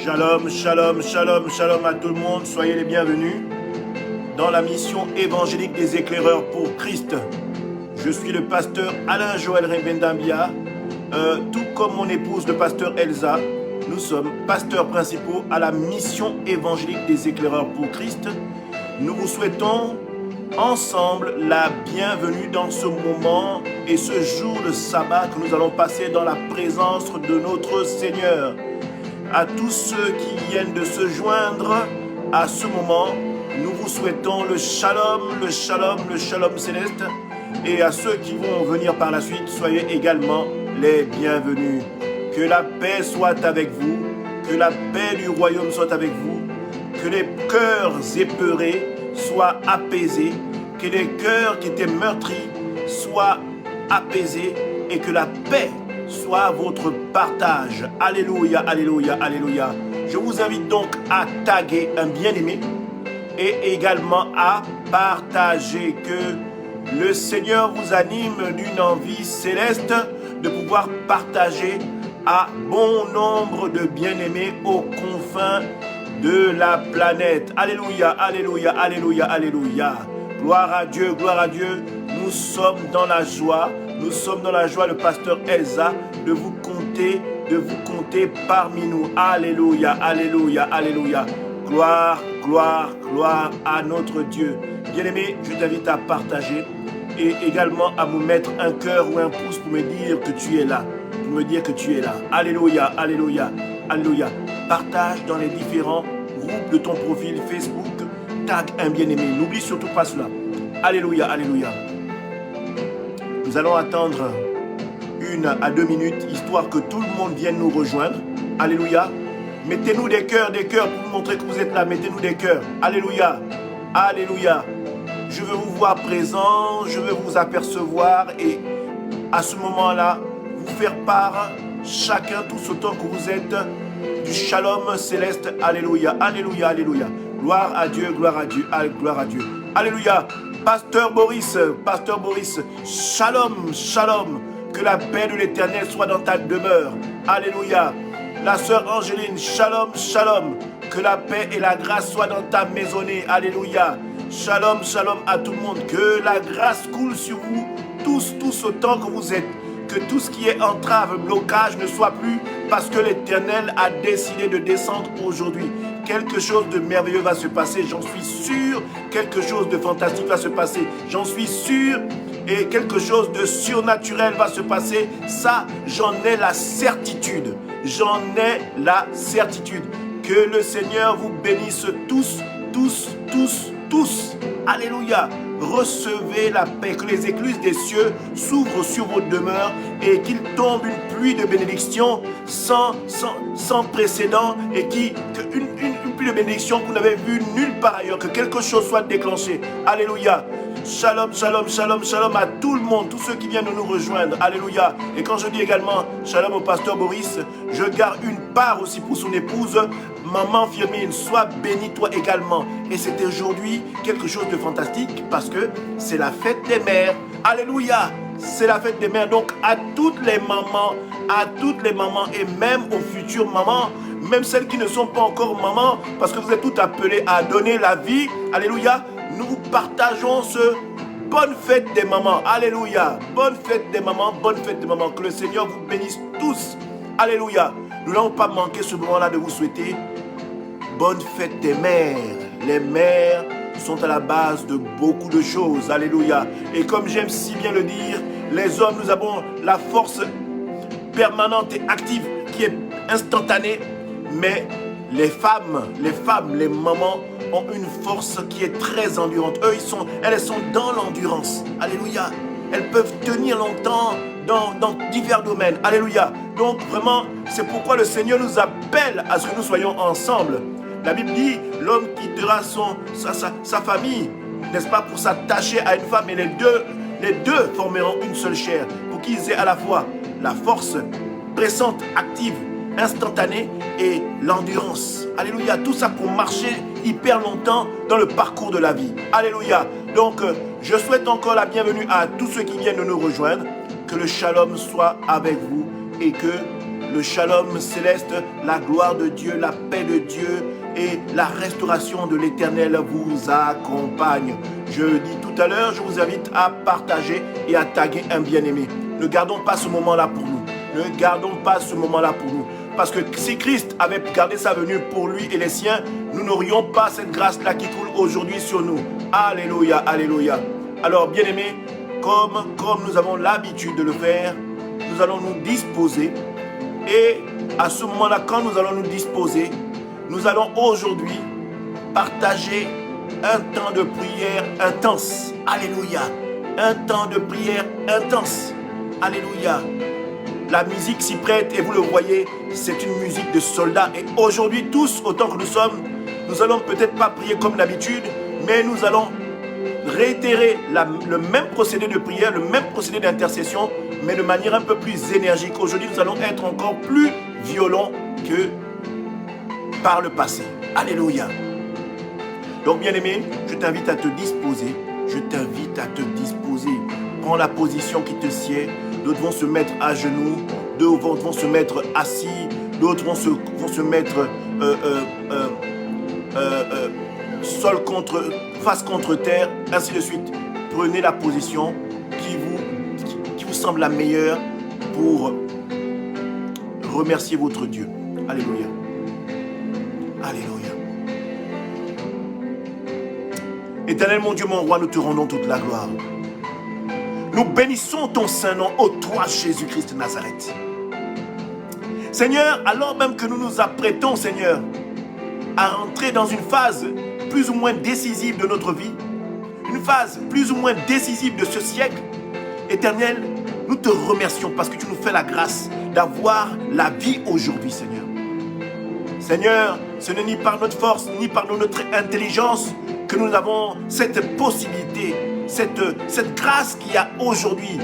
Shalom, shalom, shalom, shalom à tout le monde. Soyez les bienvenus dans la mission évangélique des éclaireurs pour Christ. Je suis le pasteur Alain Joël Rembendambia, tout comme mon épouse, le pasteur Elsa. Nous sommes pasteurs principaux à la mission évangélique des éclaireurs pour Christ. Nous vous souhaitons ensemble la bienvenue dans ce moment et ce jour de sabbat que nous allons passer dans la présence de notre Seigneur. À tous ceux qui viennent de se joindre à ce moment, nous vous souhaitons le shalom, le shalom, le shalom céleste. Et à ceux qui vont venir par la suite, soyez également les bienvenus. Que la paix soit avec vous, que la paix du royaume soit avec vous, que les cœurs épeurés soient apaisés, que les cœurs qui étaient meurtris soient apaisés et que la paix soit votre partage. Alléluia, alléluia, alléluia. Je vous invite donc à taguer un bien-aimé et également à partager. Que le Seigneur vous anime d'une envie céleste de pouvoir partager à bon nombre de bien-aimés aux confins de la planète. Alléluia, alléluia, alléluia, alléluia. Gloire à Dieu, gloire à Dieu. Nous sommes dans la joie. Nous sommes dans la joie, le pasteur Elsa, de vous compter parmi nous. Alléluia, alléluia, alléluia. Gloire, gloire, gloire à notre Dieu. Bien-aimé, je t'invite à partager et également à me mettre un cœur ou un pouce pour me dire que tu es là. Pour me dire que tu es là. Alléluia, alléluia, alléluia. Partage dans les différents groupes de ton profil Facebook. Tag un bien-aimé. N'oublie surtout pas cela. Alléluia, alléluia. Nous allons attendre 1 à 2 minutes, histoire que tout le monde vienne nous rejoindre. Alléluia. Mettez-nous des cœurs pour vous montrer que vous êtes là. Mettez-nous des cœurs. Alléluia. Alléluia. Je veux vous voir présent, je veux vous apercevoir et à ce moment-là, vous faire part, chacun tous autant que vous êtes, du shalom céleste. Alléluia. Alléluia. Alléluia. Gloire à Dieu, gloire à Dieu, gloire à Dieu. Alléluia. Pasteur Boris, shalom, shalom, que la paix de l'Éternel soit dans ta demeure. Alléluia. La sœur Angéline, shalom, shalom, que la paix et la grâce soient dans ta maisonnée. Alléluia. Shalom, shalom à tout le monde, que la grâce coule sur vous, tous autant que vous êtes. Que tout ce qui est entrave, blocage ne soit plus parce que l'Éternel a décidé de descendre aujourd'hui. Quelque chose de merveilleux va se passer, j'en suis sûr. Quelque chose de fantastique va se passer, j'en suis sûr. Et quelque chose de surnaturel va se passer. Ça, j'en ai la certitude. J'en ai la certitude. Que le Seigneur vous bénisse tous. Alléluia. Recevez la paix, que les écluses des cieux s'ouvrent sur vos demeures et qu'il tombe une pluie de bénédiction sans précédent et une pluie de bénédiction que vous n'avez vue nulle part ailleurs, que quelque chose soit déclenché. Alléluia. Shalom, shalom, shalom, shalom à tout le monde, tous ceux qui viennent de nous rejoindre. Alléluia. Et quand je dis également shalom au pasteur Boris, je garde une part aussi pour son épouse, maman Firmine. Sois bénie toi également. Et c'est aujourd'hui quelque chose de fantastique parce que c'est la fête des mères. Alléluia. C'est la fête des mères. Donc à toutes les mamans et même aux futures mamans, même celles qui ne sont pas encore mamans, parce que vous êtes toutes appelées à donner la vie. Alléluia. Nous partageons ce bonne fête des mamans. Alléluia. Bonne fête des mamans, bonne fête des mamans. Que le Seigneur vous bénisse tous. Alléluia. Nous n'allons pas manquer ce moment-là de vous souhaiter bonne fête des mères. Les mères sont à la base de beaucoup de choses. Alléluia. Et comme j'aime si bien le dire, les hommes, nous avons la force permanente et active qui est instantanée. Mais les femmes, les mamans ont une force qui est très endurante. Elles sont dans l'endurance. Alléluia. Elles peuvent tenir longtemps dans divers domaines. Alléluia. Donc vraiment, c'est pourquoi le Seigneur nous appelle à ce que nous soyons ensemble. La Bible dit, l'homme quittera sa famille, n'est-ce pas, pour s'attacher à une femme, et les deux formeront une seule chair, pour qu'ils aient à la fois la force pressante, active, instantanée et l'endurance. Alléluia. Tout ça pour marcher hyper longtemps dans le parcours de la vie. Alléluia. Donc, je souhaite encore la bienvenue à tous ceux qui viennent de nous rejoindre. Que le shalom soit avec vous et que le shalom céleste, la gloire de Dieu, la paix de Dieu et la restauration de l'Éternel vous accompagne. Je dis tout à l'heure, je vous invite à partager et à taguer un bien-aimé. Ne gardons pas ce moment-là pour nous. Ne gardons pas ce moment-là pour nous. Parce que si Christ avait gardé sa venue pour lui et les siens, nous n'aurions pas cette grâce-là qui coule aujourd'hui sur nous. Alléluia, alléluia. Alors, bien-aimés, comme nous avons l'habitude de le faire, nous allons nous disposer. Et à ce moment-là, quand nous allons nous disposer, nous allons aujourd'hui partager un temps de prière intense. Alléluia. Un temps de prière intense. Alléluia. La musique s'y prête et vous le voyez, c'est une musique de soldats. Et aujourd'hui, tous, autant que nous sommes, nous allons peut-être pas prier comme d'habitude, mais nous allons réitérer le même procédé de prière, le même procédé d'intercession, mais de manière un peu plus énergique. Aujourd'hui, nous allons être encore plus violents que par le passé. Alléluia. Donc, bien-aimé, je t'invite à te disposer. Je t'invite à te disposer. Prends la position qui te sied. D'autres vont se mettre à genoux. D'autres vont se mettre assis. D'autres vont se mettre face contre terre, ainsi de suite. Prenez la position qui vous semble la meilleure pour remercier votre Dieu. Alléluia. Alléluia. Éternel mon Dieu, mon roi, nous te rendons toute la gloire. Nous bénissons ton saint nom, ô toi Jésus-Christ de Nazareth. Seigneur, alors même que nous nous apprêtons, Seigneur, à rentrer dans une phase plus ou moins décisive de notre vie, une phase plus ou moins décisive de ce siècle, Éternel, nous te remercions parce que tu nous fais la grâce d'avoir la vie aujourd'hui, Seigneur. Seigneur, ce n'est ni par notre force, ni par notre intelligence que nous avons cette possibilité, cette grâce qu'il y a aujourd'hui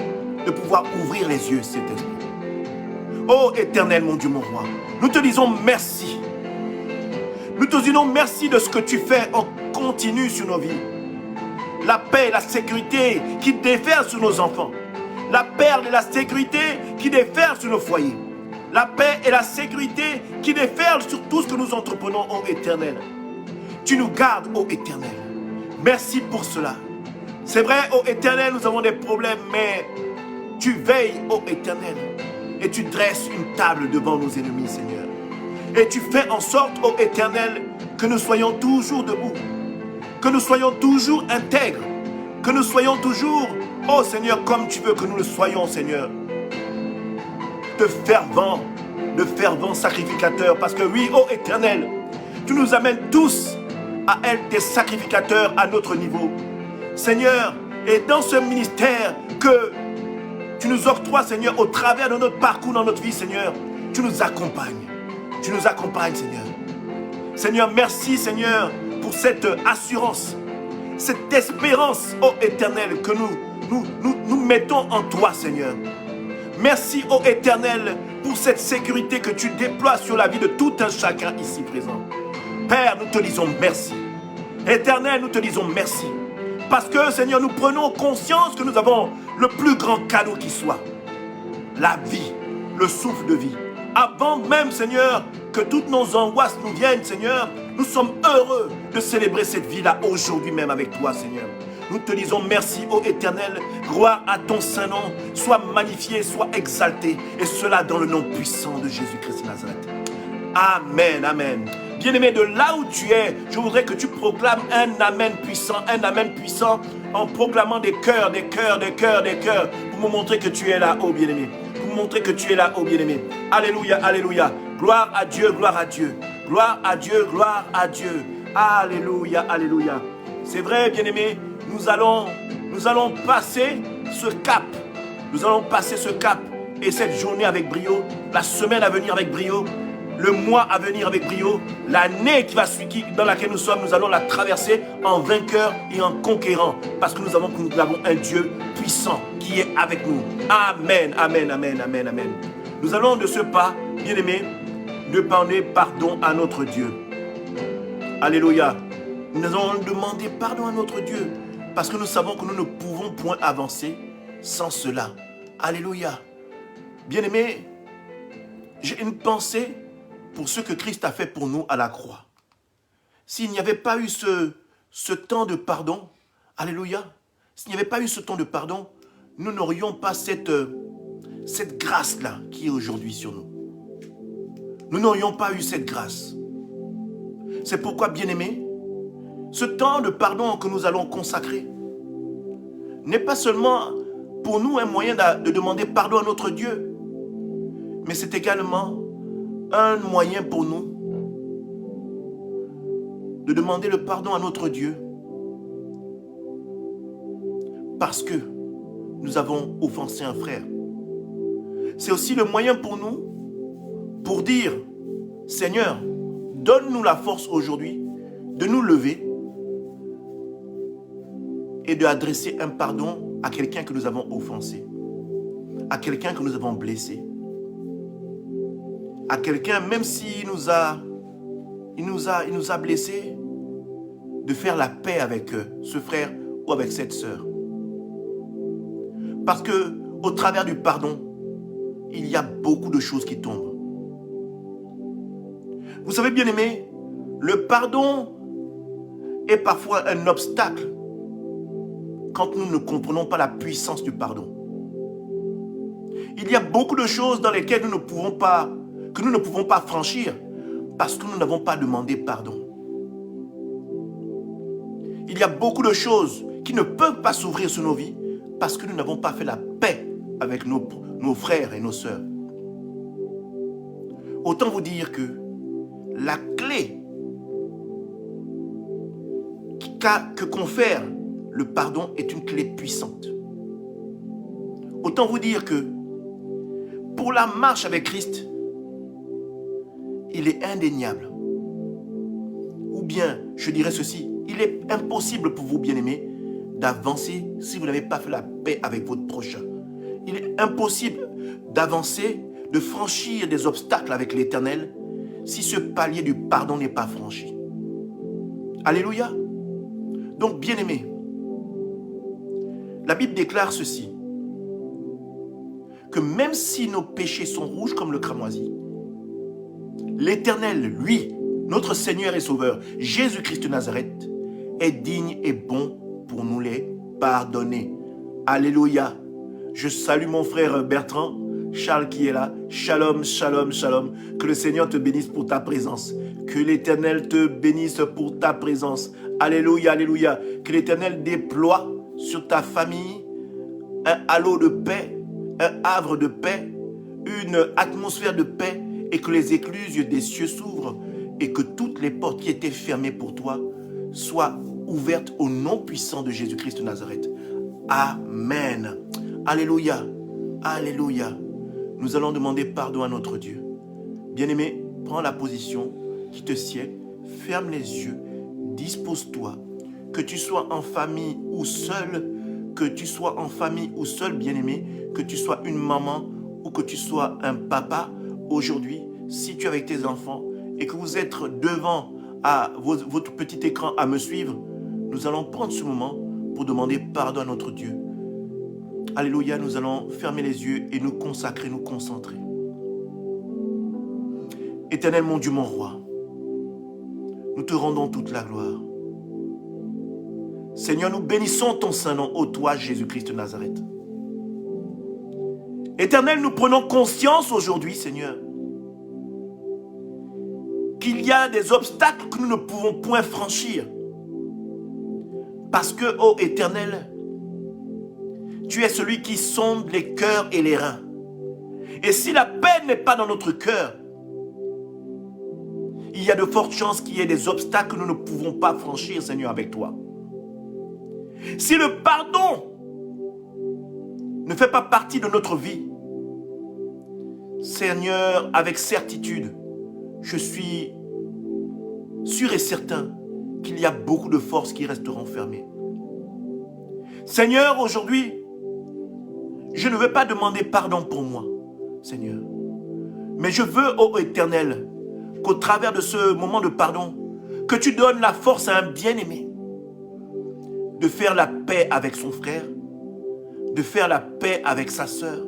de pouvoir ouvrir les yeux, cet esprit. Ô Éternel, mon Dieu, mon roi, nous te disons merci. Nous te disons merci de ce que tu fais en continu sur nos vies. La paix et la sécurité qui déferlent sur nos enfants. La paix et la sécurité qui déferlent sur nos foyers. La paix et la sécurité qui déferlent sur tout ce que nous entreprenons, ô Éternel. Tu nous gardes, ô Éternel. Merci pour cela. C'est vrai, ô Éternel, nous avons des problèmes, mais tu veilles, ô Éternel, et tu dresses une table devant nos ennemis, Seigneur. Et tu fais en sorte, ô Éternel, que nous soyons toujours debout, que nous soyons toujours intègres, que nous soyons toujours, ô Seigneur, comme tu veux que nous le soyons, Seigneur. De fervents sacrificateurs, parce que oui, ô Éternel, tu nous amènes tous à être des sacrificateurs à notre niveau. Seigneur, et dans ce ministère que tu nous octroies, Seigneur, au travers de notre parcours dans notre vie, Seigneur, tu nous accompagnes. Tu nous accompagnes, Seigneur. Seigneur, merci, Seigneur, pour cette assurance, cette espérance, ô Éternel, que nous mettons en toi, Seigneur. Merci, ô Éternel, pour cette sécurité que tu déploies sur la vie de tout un chacun ici présent. Père, nous te disons merci. Éternel, nous te disons merci. Parce que, Seigneur, nous prenons conscience que nous avons le plus grand cadeau qui soit. La vie, le souffle de vie. Avant même, Seigneur, que toutes nos angoisses nous viennent, Seigneur, nous sommes heureux de célébrer cette vie-là aujourd'hui même avec toi, Seigneur. Nous te disons merci, ô Éternel. Gloire à ton saint nom. Sois magnifié, sois exalté. Et cela dans le nom puissant de Jésus-Christ de Nazareth. Amen, amen. Bien-aimé, de là où tu es, je voudrais que tu proclames un amen puissant, en proclamant des cœurs, des cœurs, des cœurs, des cœurs, pour me montrer que tu es là, ô bien-aimé. Pour me montrer que tu es là, ô bien-aimé. Alléluia, alléluia. Gloire à Dieu, gloire à Dieu. Gloire à Dieu, gloire à Dieu. Alléluia, alléluia. C'est vrai, bien-aimé, nous allons passer ce cap. Nous allons passer ce cap et cette journée avec brio, la semaine à venir avec brio, le mois à venir avec brio, l'année dans laquelle nous sommes, nous allons la traverser en vainqueur et en conquérant. Parce que nous avons un Dieu puissant qui est avec nous. Amen, amen, amen, amen, amen. Nous allons de ce pas, bien-aimés, demander pardon à notre Dieu. Alléluia. Nous allons demander pardon à notre Dieu parce que nous savons que nous ne pouvons point avancer sans cela. Alléluia. Bien-aimés, j'ai une pensée pour ce que Christ a fait pour nous à la croix. S'il n'y avait pas eu ce temps de pardon, alléluia, s'il n'y avait pas eu ce temps de pardon, nous n'aurions pas cette grâce-là qui est aujourd'hui sur nous. Nous n'aurions pas eu cette grâce. C'est pourquoi, bien-aimés, ce temps de pardon que nous allons consacrer n'est pas seulement pour nous un moyen de demander pardon à notre Dieu, mais c'est également un moyen pour nous de demander le pardon à notre Dieu parce que nous avons offensé un frère. C'est aussi le moyen pour nous pour dire, Seigneur, donne-nous la force aujourd'hui de nous lever et d'adresser un pardon à quelqu'un que nous avons offensé, à quelqu'un que nous avons blessé, à quelqu'un, même s'il nous a blessés, de faire la paix avec ce frère ou avec cette sœur. Parce que au travers du pardon, il y a beaucoup de choses qui tombent. Vous savez, bien aimé, le pardon est parfois un obstacle quand nous ne comprenons pas la puissance du pardon. Il y a beaucoup de choses dans lesquelles que nous ne pouvons pas franchir parce que nous n'avons pas demandé pardon. Il y a beaucoup de choses qui ne peuvent pas s'ouvrir sur nos vies parce que nous n'avons pas fait la paix avec nos frères et nos sœurs. Autant vous dire que la clé que confère le pardon est une clé puissante. Autant vous dire que pour la marche avec Christ, il est indéniable. Ou bien, je dirais ceci, il est impossible pour vous, bien-aimés, d'avancer si vous n'avez pas fait la paix avec votre prochain. Il est impossible d'avancer, de franchir des obstacles avec l'Éternel si ce palier du pardon n'est pas franchi. Alléluia. Donc, bien-aimés, la Bible déclare ceci, que même si nos péchés sont rouges comme le cramoisi, l'Éternel, lui, notre Seigneur et Sauveur, Jésus-Christ de Nazareth, est digne et bon pour nous les pardonner. Alléluia. Je salue mon frère Bertrand, Charles qui est là. Shalom, shalom, shalom. Que le Seigneur te bénisse pour ta présence. Que l'Éternel te bénisse pour ta présence. Alléluia, alléluia. Que l'Éternel déploie sur ta famille un halo de paix, un havre de paix, une atmosphère de paix, et que les écluses des cieux s'ouvrent et que toutes les portes qui étaient fermées pour toi soient ouvertes au nom puissant de Jésus-Christ de Nazareth. Amen. Alléluia. Alléluia. Nous allons demander pardon à notre Dieu. Bien-aimé, prends la position qui te sied, ferme les yeux, dispose-toi. Que tu sois en famille ou seul, bien-aimé, que tu sois une maman ou que tu sois un papa, aujourd'hui, si tu es avec tes enfants et que vous êtes devant votre petit écran à me suivre, nous allons prendre ce moment pour demander pardon à notre Dieu. Alléluia, nous allons fermer les yeux et nous consacrer, nous concentrer. Éternel, mon Dieu, mon roi, nous te rendons toute la gloire. Seigneur, nous bénissons ton saint nom, ô toi, Jésus-Christ de Nazareth. Éternel, nous prenons conscience aujourd'hui, Seigneur, qu'il y a des obstacles que nous ne pouvons point franchir. Parce que, ô Éternel, tu es celui qui sonde les cœurs et les reins. Et si la paix n'est pas dans notre cœur, il y a de fortes chances qu'il y ait des obstacles que nous ne pouvons pas franchir, Seigneur, avec toi. Si le pardon ne fait pas partie de notre vie, Seigneur, avec certitude, je suis sûr et certain qu'il y a beaucoup de forces qui resteront fermées. Seigneur, aujourd'hui, je ne veux pas demander pardon pour moi, Seigneur. Mais je veux, ô Éternel, qu'au travers de ce moment de pardon, Que tu donnes la force à un bien-aimé de faire la paix avec son frère, de faire la paix avec sa sœur.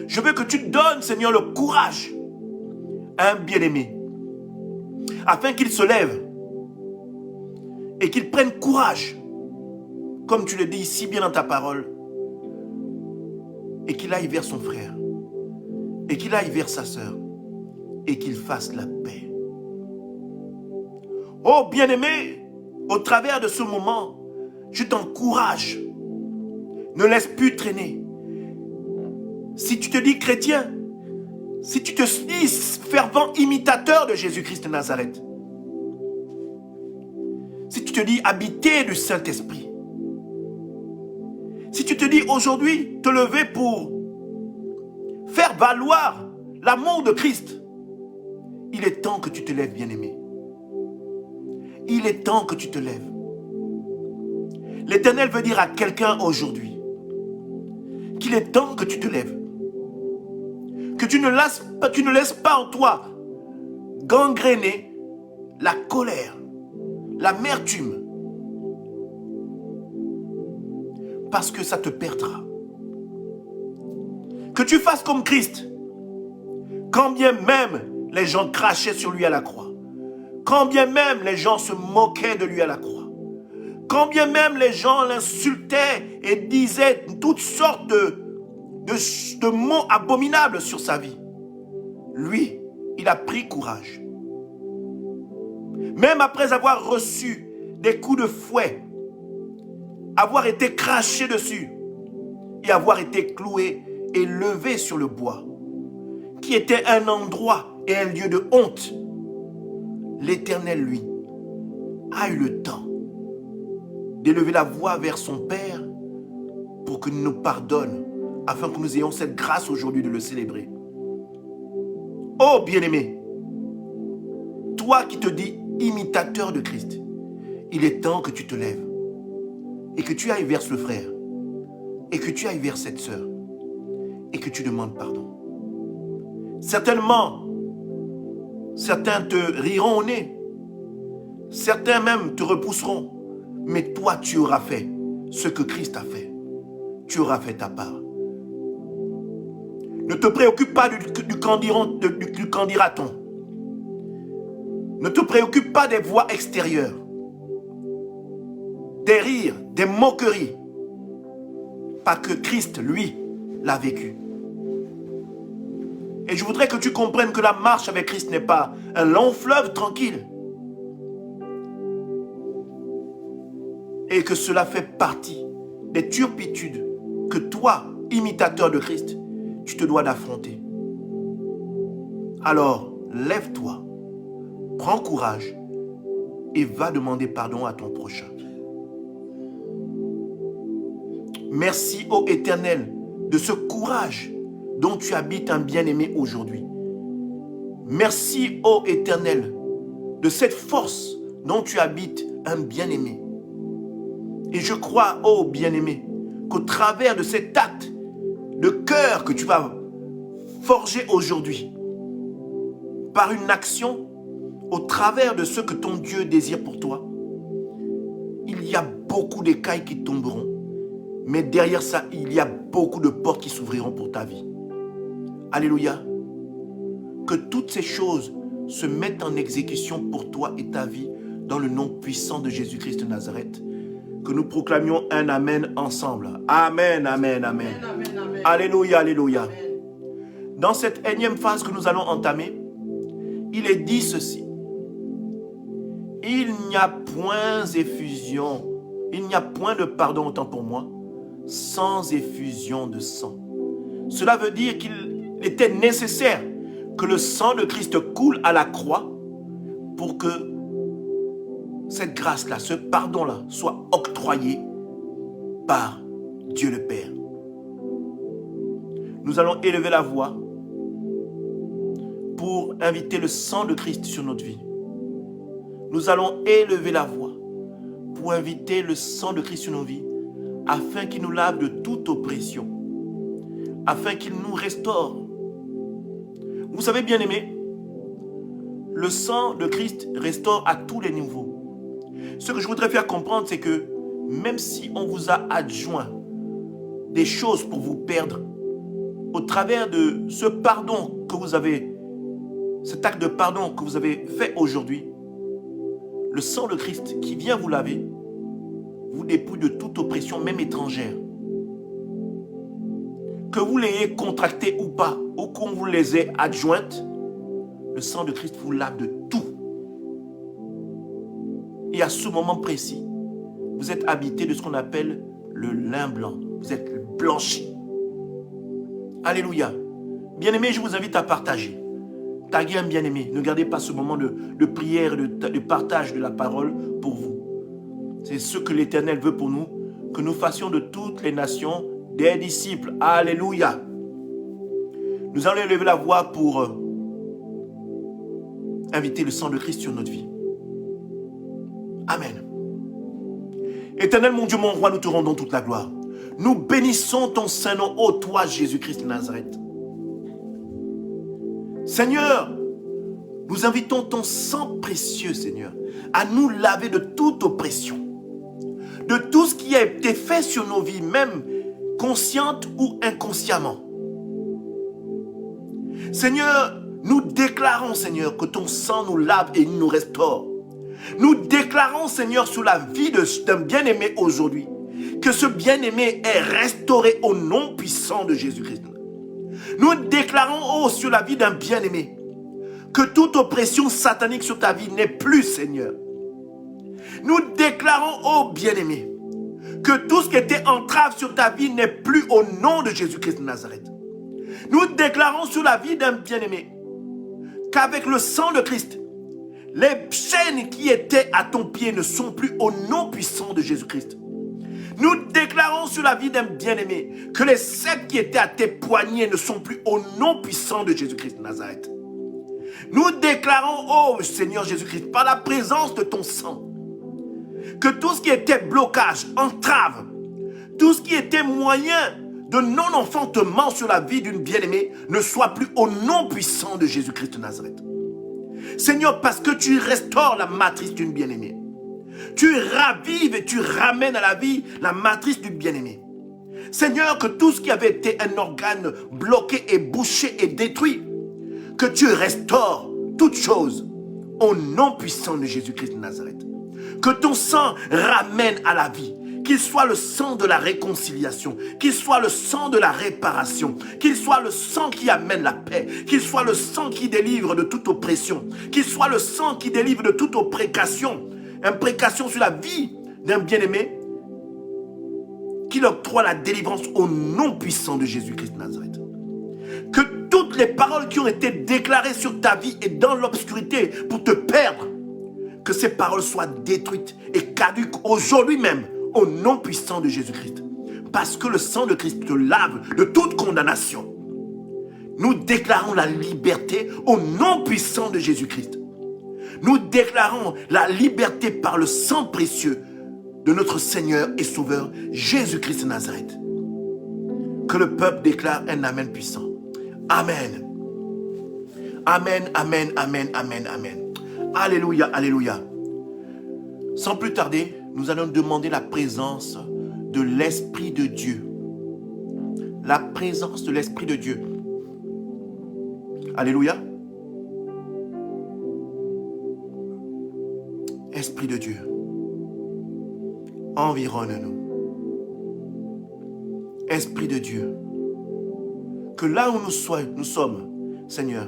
Je veux que tu donnes, Seigneur, le courage à un bien-aimé, afin qu'il se lève et qu'il prenne courage, comme tu le dis si bien dans ta parole, et qu'il aille vers son frère, et qu'il aille vers sa sœur, et qu'il fasse la paix. Oh bien-aimé, au travers de ce moment, je t'encourage. Ne laisse plus traîner. Si tu te dis chrétien, si tu te dis fervent imitateur de Jésus-Christ de Nazareth, si tu te dis habité du Saint-Esprit, si tu te dis aujourd'hui te lever pour faire valoir l'amour de Christ, il est temps que tu te lèves, bien-aimé. Il est temps que tu te lèves. L'Éternel veut dire à quelqu'un aujourd'hui qu'il est temps que tu te lèves. Que tu ne laisses pas en toi gangréner la colère, l'amertume, parce que ça te perdra. Que tu fasses comme Christ, quand bien même les gens crachaient sur lui à la croix, quand bien même les gens se moquaient de lui à la croix, quand bien même les gens l'insultaient et disaient toutes sortes de mots abominables sur sa vie, lui, il a pris courage. Même après avoir reçu des coups de fouet, avoir été craché dessus et avoir été cloué et levé sur le bois, qui était un endroit et un lieu de honte, l'Éternel, lui, a eu le temps d'élever la voix vers son Père pour qu'il nous pardonne, afin que nous ayons cette grâce aujourd'hui de le célébrer. Oh bien-aimé, toi qui te dis imitateur de Christ, il est temps que tu te lèves et que tu ailles vers ce frère et que tu ailles vers cette sœur et que tu demandes pardon. Certainement, certains te riront au nez, certains même te repousseront, mais toi tu auras fait ce que Christ a fait. Tu auras fait ta part. Ne te préoccupe pas du qu'en dira-t-on. Ne te préoccupe pas des voix extérieures, des rires, des moqueries. Pas que Christ, lui, l'a vécu. Et je voudrais que tu comprennes que la marche avec Christ n'est pas un long fleuve tranquille. Et que cela fait partie des turpitudes que toi, imitateur de Christ, tu te dois d'affronter. Alors, lève-toi, prends courage et va demander pardon à ton prochain. Merci, ô Éternel, de ce courage dont tu habites un bien-aimé aujourd'hui. Merci, ô Éternel, de cette force dont tu habites un bien-aimé. Et je crois, ô bien-aimé, qu'au travers de cet acte de cœur que tu vas forger aujourd'hui, par une action, au travers de ce que ton Dieu désire pour toi, il y a beaucoup d'écailles qui tomberont, mais derrière ça, il y a beaucoup de portes qui s'ouvriront pour ta vie. Alléluia. Que toutes ces choses se mettent en exécution pour toi et ta vie dans le nom puissant de Jésus-Christ de Nazareth. Que nous proclamions un Amen ensemble. Amen, Amen, Amen. Amen, amen, amen. Alléluia, Alléluia. Amen. Dans cette énième phase que nous allons entamer, il est dit ceci. Il n'y a point effusion, il n'y a point de pardon, autant pour moi, sans effusion de sang. Cela veut dire qu'il était nécessaire que le sang de Christ coule à la croix pour que cette grâce-là, ce pardon-là, soit octroyé par Dieu le Père. Nous allons élever la voix pour inviter le sang de Christ sur notre vie. Nous allons élever la voix pour inviter le sang de Christ sur nos vies, afin qu'il nous lave de toute oppression, afin qu'il nous restaure. Vous savez, bien-aimés, le sang de Christ restaure à tous les niveaux. Ce que je voudrais faire comprendre, c'est que même si on vous a adjoint des choses pour vous perdre, au travers de ce pardon que vous avez, cet acte de pardon que vous avez fait aujourd'hui, le sang de Christ qui vient vous laver, vous dépouille de toute oppression, même étrangère. Que vous l'ayez contracté ou pas, ou qu'on vous les ait adjointes, le sang de Christ vous lave de tout. Et à ce moment précis, vous êtes habité de ce qu'on appelle le lin blanc. Vous êtes blanchi. Alléluia. Bien-aimé, je vous invite à partager. Taguez un bien-aimé. Ne gardez pas ce moment de prière et de partage de la parole pour vous. C'est ce que l'Éternel veut pour nous, que nous fassions de toutes les nations des disciples. Alléluia. Nous allons élever la voix pour inviter le sang de Christ sur notre vie. Amen. Éternel, mon Dieu, mon roi, nous te rendons toute la gloire. Nous bénissons ton Saint-Nom, ô toi, Jésus-Christ de Nazareth. Seigneur, nous invitons ton sang précieux, Seigneur, à nous laver de toute oppression, de tout ce qui a été fait sur nos vies, même consciente ou inconsciemment. Seigneur, nous déclarons, Seigneur, que ton sang nous lave et nous restaure. Nous déclarons, Seigneur, sur la vie d'un bien-aimé aujourd'hui, que ce bien-aimé est restauré au nom puissant de Jésus-Christ. Nous déclarons, sur la vie d'un bien-aimé, que toute oppression satanique sur ta vie n'est plus, Seigneur. Nous déclarons, bien-aimé, que tout ce qui était entrave sur ta vie n'est plus au nom de Jésus-Christ de Nazareth. Nous déclarons sur la vie d'un bien-aimé qu'avec le sang de Christ, les chaînes qui étaient à ton pied ne sont plus au nom puissant de Jésus-Christ. Nous déclarons sur la vie d'un bien-aimé que les cèpes qui étaient à tes poignets ne sont plus au nom puissant de Jésus-Christ de Nazareth. Nous déclarons, Seigneur Jésus-Christ, par la présence de ton sang, que tout ce qui était blocage, entrave, tout ce qui était moyen de non-enfantement sur la vie d'une bien-aimée ne soit plus au nom puissant de Jésus-Christ de Nazareth. Seigneur, parce que tu restaures la matrice d'une bien-aimée. Tu ravives et tu ramènes à la vie la matrice du bien-aimé. Seigneur, que tout ce qui avait été un organe bloqué et bouché et détruit, que tu restaures toutes choses au nom puissant de Jésus-Christ de Nazareth. Que ton sang ramène à la vie, qu'il soit le sang de la réconciliation, qu'il soit le sang de la réparation, qu'il soit le sang qui amène la paix, qu'il soit le sang qui délivre de toute oppression, qu'il soit le sang qui délivre de toute imprécation sur la vie d'un bien-aimé, qu'il octroie la délivrance au nom puissant de Jésus-Christ de Nazareth. Que toutes les paroles qui ont été déclarées sur ta vie et dans l'obscurité pour te perdre, que ces paroles soient détruites et caduques aujourd'hui même, au nom puissant de Jésus-Christ. Parce que le sang de Christ te lave de toute condamnation. Nous déclarons la liberté au nom puissant de Jésus-Christ. Nous déclarons la liberté par le sang précieux de notre Seigneur et Sauveur Jésus-Christ de Nazareth. Que le peuple déclare un Amen puissant. Amen. Amen, amen, amen, amen, amen. Alléluia, alléluia. Sans plus tarder, nous allons demander la présence de l'Esprit de Dieu. La présence de l'Esprit de Dieu. Alléluia. Esprit de Dieu, environne-nous. Esprit de Dieu, que là où nous sommes, Seigneur,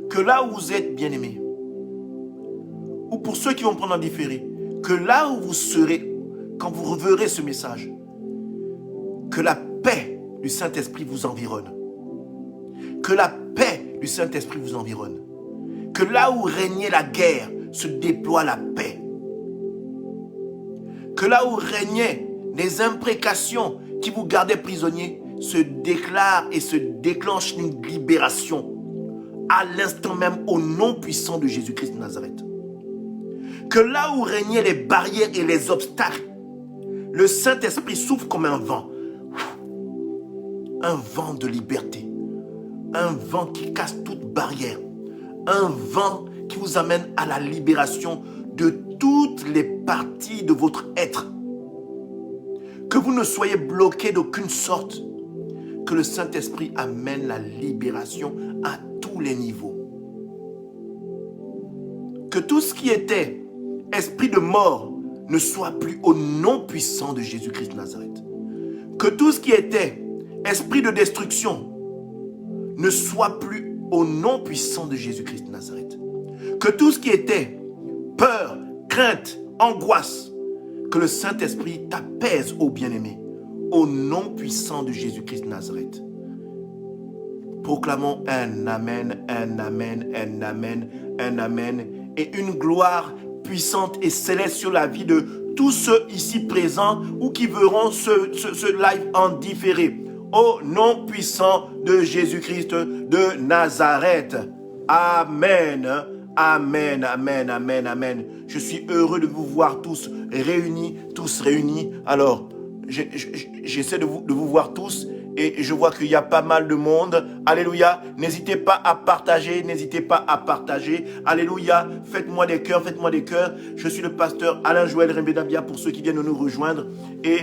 que là où vous êtes bien-aimés, ou pour ceux qui vont prendre en différé, que là où vous serez, quand vous reverrez ce message, que la paix du Saint-Esprit vous environne. Que la paix du Saint-Esprit vous environne. Que là où régnait la guerre, se déploie la paix. Que là où régnaient les imprécations qui vous gardaient prisonniers, se déclare et se déclenche une libération à l'instant même au nom puissant de Jésus-Christ de Nazareth. Que là où régnaient les barrières et les obstacles, le Saint-Esprit souffle comme un vent de liberté, un vent qui casse toute barrière, un vent qui vous amène à la libération de toutes les parties de votre être. Que vous ne soyez bloqué d'aucune sorte. Que le Saint-Esprit amène la libération à tous les niveaux. Que tout ce qui était esprit de mort ne soit plus au nom puissant de Jésus-Christ de Nazareth. Que tout ce qui était esprit de destruction ne soit plus au nom puissant de Jésus-Christ de Nazareth. Que tout ce qui était peur, crainte, angoisse, que le Saint-Esprit t'apaise, ô bien-aimé, au nom puissant de Jésus-Christ de Nazareth. Proclamons un Amen, un Amen, un Amen, un Amen, et une gloire puissante et céleste sur la vie de tous ceux ici présents ou qui verront ce live en différé. Au nom puissant de Jésus-Christ de Nazareth. Amen. Amen, amen, amen, amen. Je suis heureux de vous voir tous réunis. Alors, j'essaie de vous voir tous et je vois qu'il y a pas mal de monde. Alléluia. N'hésitez pas à partager, Alléluia. Faites-moi des cœurs. Je suis le pasteur Alain-Joël Rembedambia pour ceux qui viennent de nous rejoindre. Et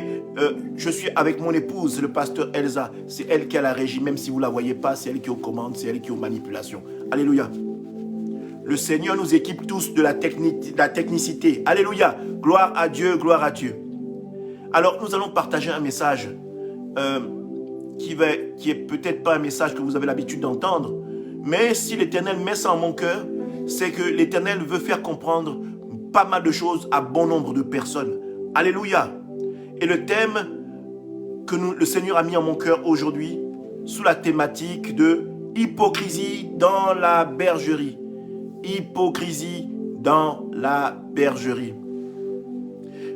je suis avec mon épouse, le pasteur Elsa. C'est elle qui a la régie, même si vous ne la voyez pas. C'est elle qui est aux commandes, c'est elle qui est aux manipulations. Alléluia. Le Seigneur nous équipe tous de la technicité. Alléluia. Gloire à Dieu, gloire à Dieu. Alors, nous allons partager un message qui est peut-être pas un message que vous avez l'habitude d'entendre, mais si l'Éternel met ça en mon cœur, c'est que l'Éternel veut faire comprendre pas mal de choses à bon nombre de personnes. Alléluia. Et le thème que le Seigneur a mis en mon cœur aujourd'hui, sous la thématique de hypocrisie dans la bergerie. Hypocrisie dans la bergerie.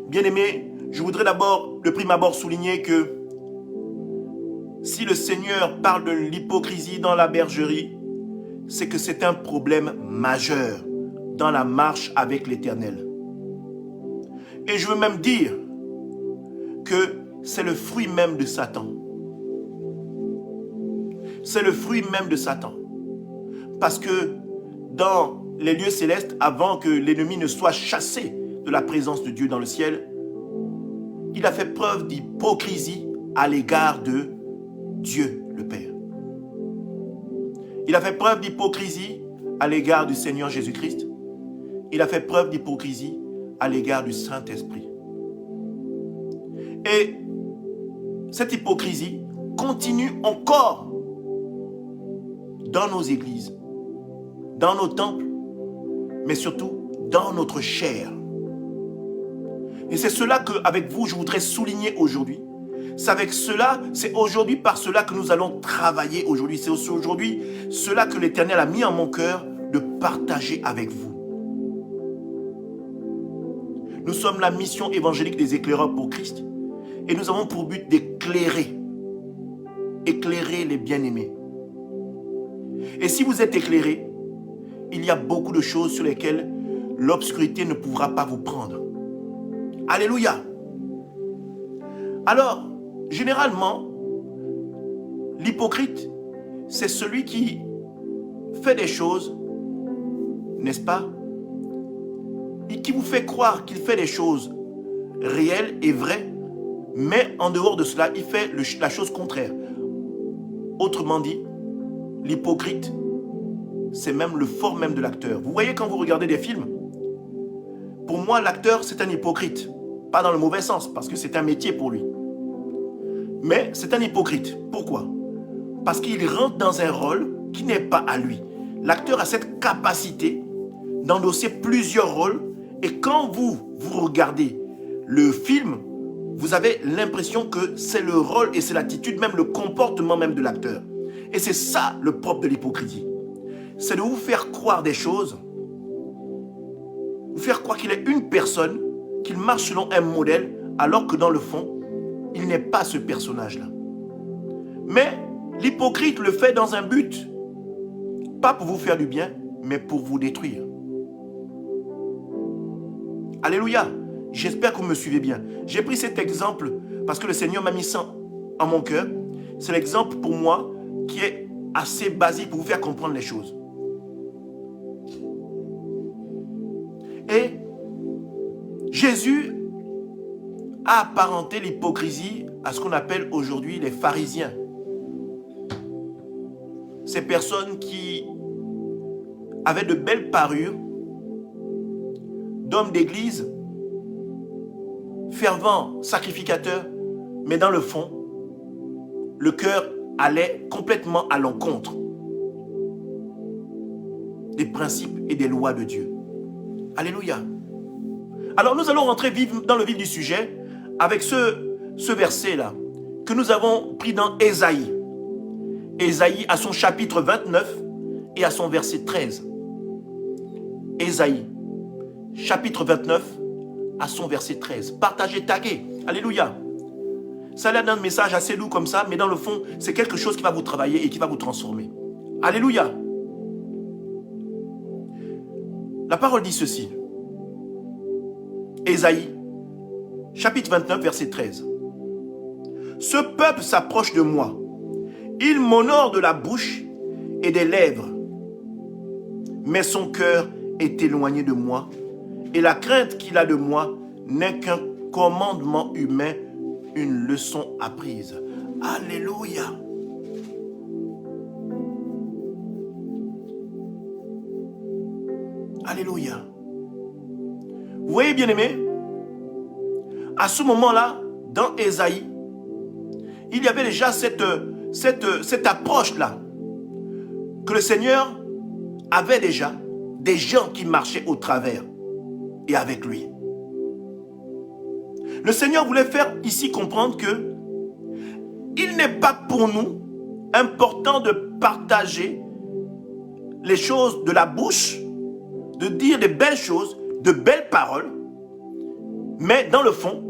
Bien-aimés, je voudrais d'abord, de prime abord, souligner que si le Seigneur parle de l'hypocrisie dans la bergerie, c'est que c'est un problème majeur dans la marche avec l'Éternel. Et je veux même dire que c'est le fruit même de Satan. C'est le fruit même de Satan. Parce que dans les lieux célestes, avant que l'ennemi ne soit chassé de la présence de Dieu dans le ciel, il a fait preuve d'hypocrisie à l'égard de Dieu le Père. Il a fait preuve d'hypocrisie à l'égard du Seigneur Jésus-Christ. Il a fait preuve d'hypocrisie à l'égard du Saint-Esprit. Et cette hypocrisie continue encore dans nos églises, dans nos temples, mais surtout dans notre chair. Et c'est cela qu'avec vous, je voudrais souligner aujourd'hui. C'est aujourd'hui par cela que nous allons travailler aujourd'hui. C'est aujourd'hui cela que l'Éternel a mis en mon cœur de partager avec vous. Nous sommes la mission évangélique des éclaireurs pour Christ et nous avons pour but d'éclairer les bien-aimés. Et si vous êtes éclairés, il y a beaucoup de choses sur lesquelles l'obscurité ne pourra pas vous prendre. Alléluia. Alors, généralement, l'hypocrite, c'est celui qui fait des choses, n'est-ce pas, et qui vous fait croire qu'il fait des choses réelles et vraies, mais en dehors de cela, il fait la chose contraire. Autrement dit, l'hypocrite, c'est même le fort même de l'acteur. Vous voyez quand vous regardez des films, pour moi, l'acteur, c'est un hypocrite. Pas dans le mauvais sens, parce que c'est un métier pour lui. Mais c'est un hypocrite. Pourquoi? Parce qu'il rentre dans un rôle qui n'est pas à lui. L'acteur a cette capacité d'endosser plusieurs rôles. Et quand vous regardez le film, vous avez l'impression que c'est le rôle et c'est l'attitude, même le comportement même de l'acteur. Et c'est ça le propre de l'hypocrisie. C'est de vous faire croire des choses, vous faire croire qu'il est une personne, qu'il marche selon un modèle, alors que dans le fond, il n'est pas ce personnage-là. Mais l'hypocrite le fait dans un but, pas pour vous faire du bien, mais pour vous détruire. Alléluia. J'espère que vous me suivez bien. J'ai pris cet exemple parce que le Seigneur m'a mis ça en mon cœur. C'est l'exemple pour moi qui est assez basique pour vous faire comprendre les choses. Et Jésus a apparenté l'hypocrisie à ce qu'on appelle aujourd'hui les pharisiens. Ces personnes qui avaient de belles parures d'hommes d'église, fervents, sacrificateurs, mais dans le fond, le cœur allait complètement à l'encontre des principes et des lois de Dieu. Alléluia. Alors nous allons rentrer dans le vif du sujet avec ce verset-là que nous avons pris dans Ésaïe. Ésaïe à son chapitre 29 et à son verset 13. Ésaïe, chapitre 29 à son verset 13. Partagez, taguez. Alléluia. Ça a l'air d'un message assez doux comme ça, mais dans le fond, c'est quelque chose qui va vous travailler et qui va vous transformer. Alléluia. La parole dit ceci. Ésaïe, chapitre 29, verset 13. Ce peuple s'approche de moi. Il m'honore de la bouche et des lèvres. Mais son cœur est éloigné de moi. Et la crainte qu'il a de moi n'est qu'un commandement humain, une leçon apprise. Alléluia. Alléluia. Vous voyez, bien-aimés, à ce moment-là, dans Ésaïe, il y avait déjà cette approche-là, que le Seigneur avait déjà des gens qui marchaient au travers et avec lui. Le Seigneur voulait faire ici comprendre que il n'est pas pour nous important de partager les choses de la bouche, de dire des belles choses, de belles paroles, mais dans le fond,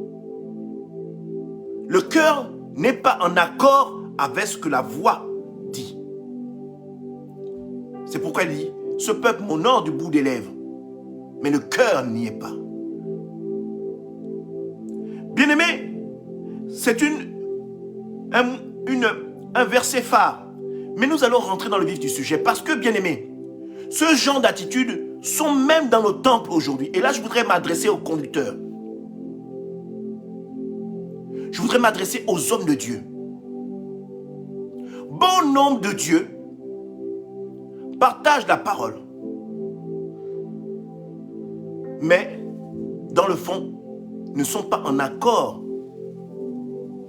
le cœur n'est pas en accord avec ce que la voix dit. C'est pourquoi il dit, ce peuple m'honore du bout des lèvres, mais le cœur n'y est pas. Bien-aimé, c'est un verset phare, mais nous allons rentrer dans le vif du sujet, parce que, bien-aimé, ce genre d'attitudes sont même dans nos temples aujourd'hui. Et là, je voudrais m'adresser aux conducteurs. Je voudrais m'adresser aux hommes de Dieu. Bon nombre de Dieu partagent la parole. Mais, dans le fond, ne sont pas en accord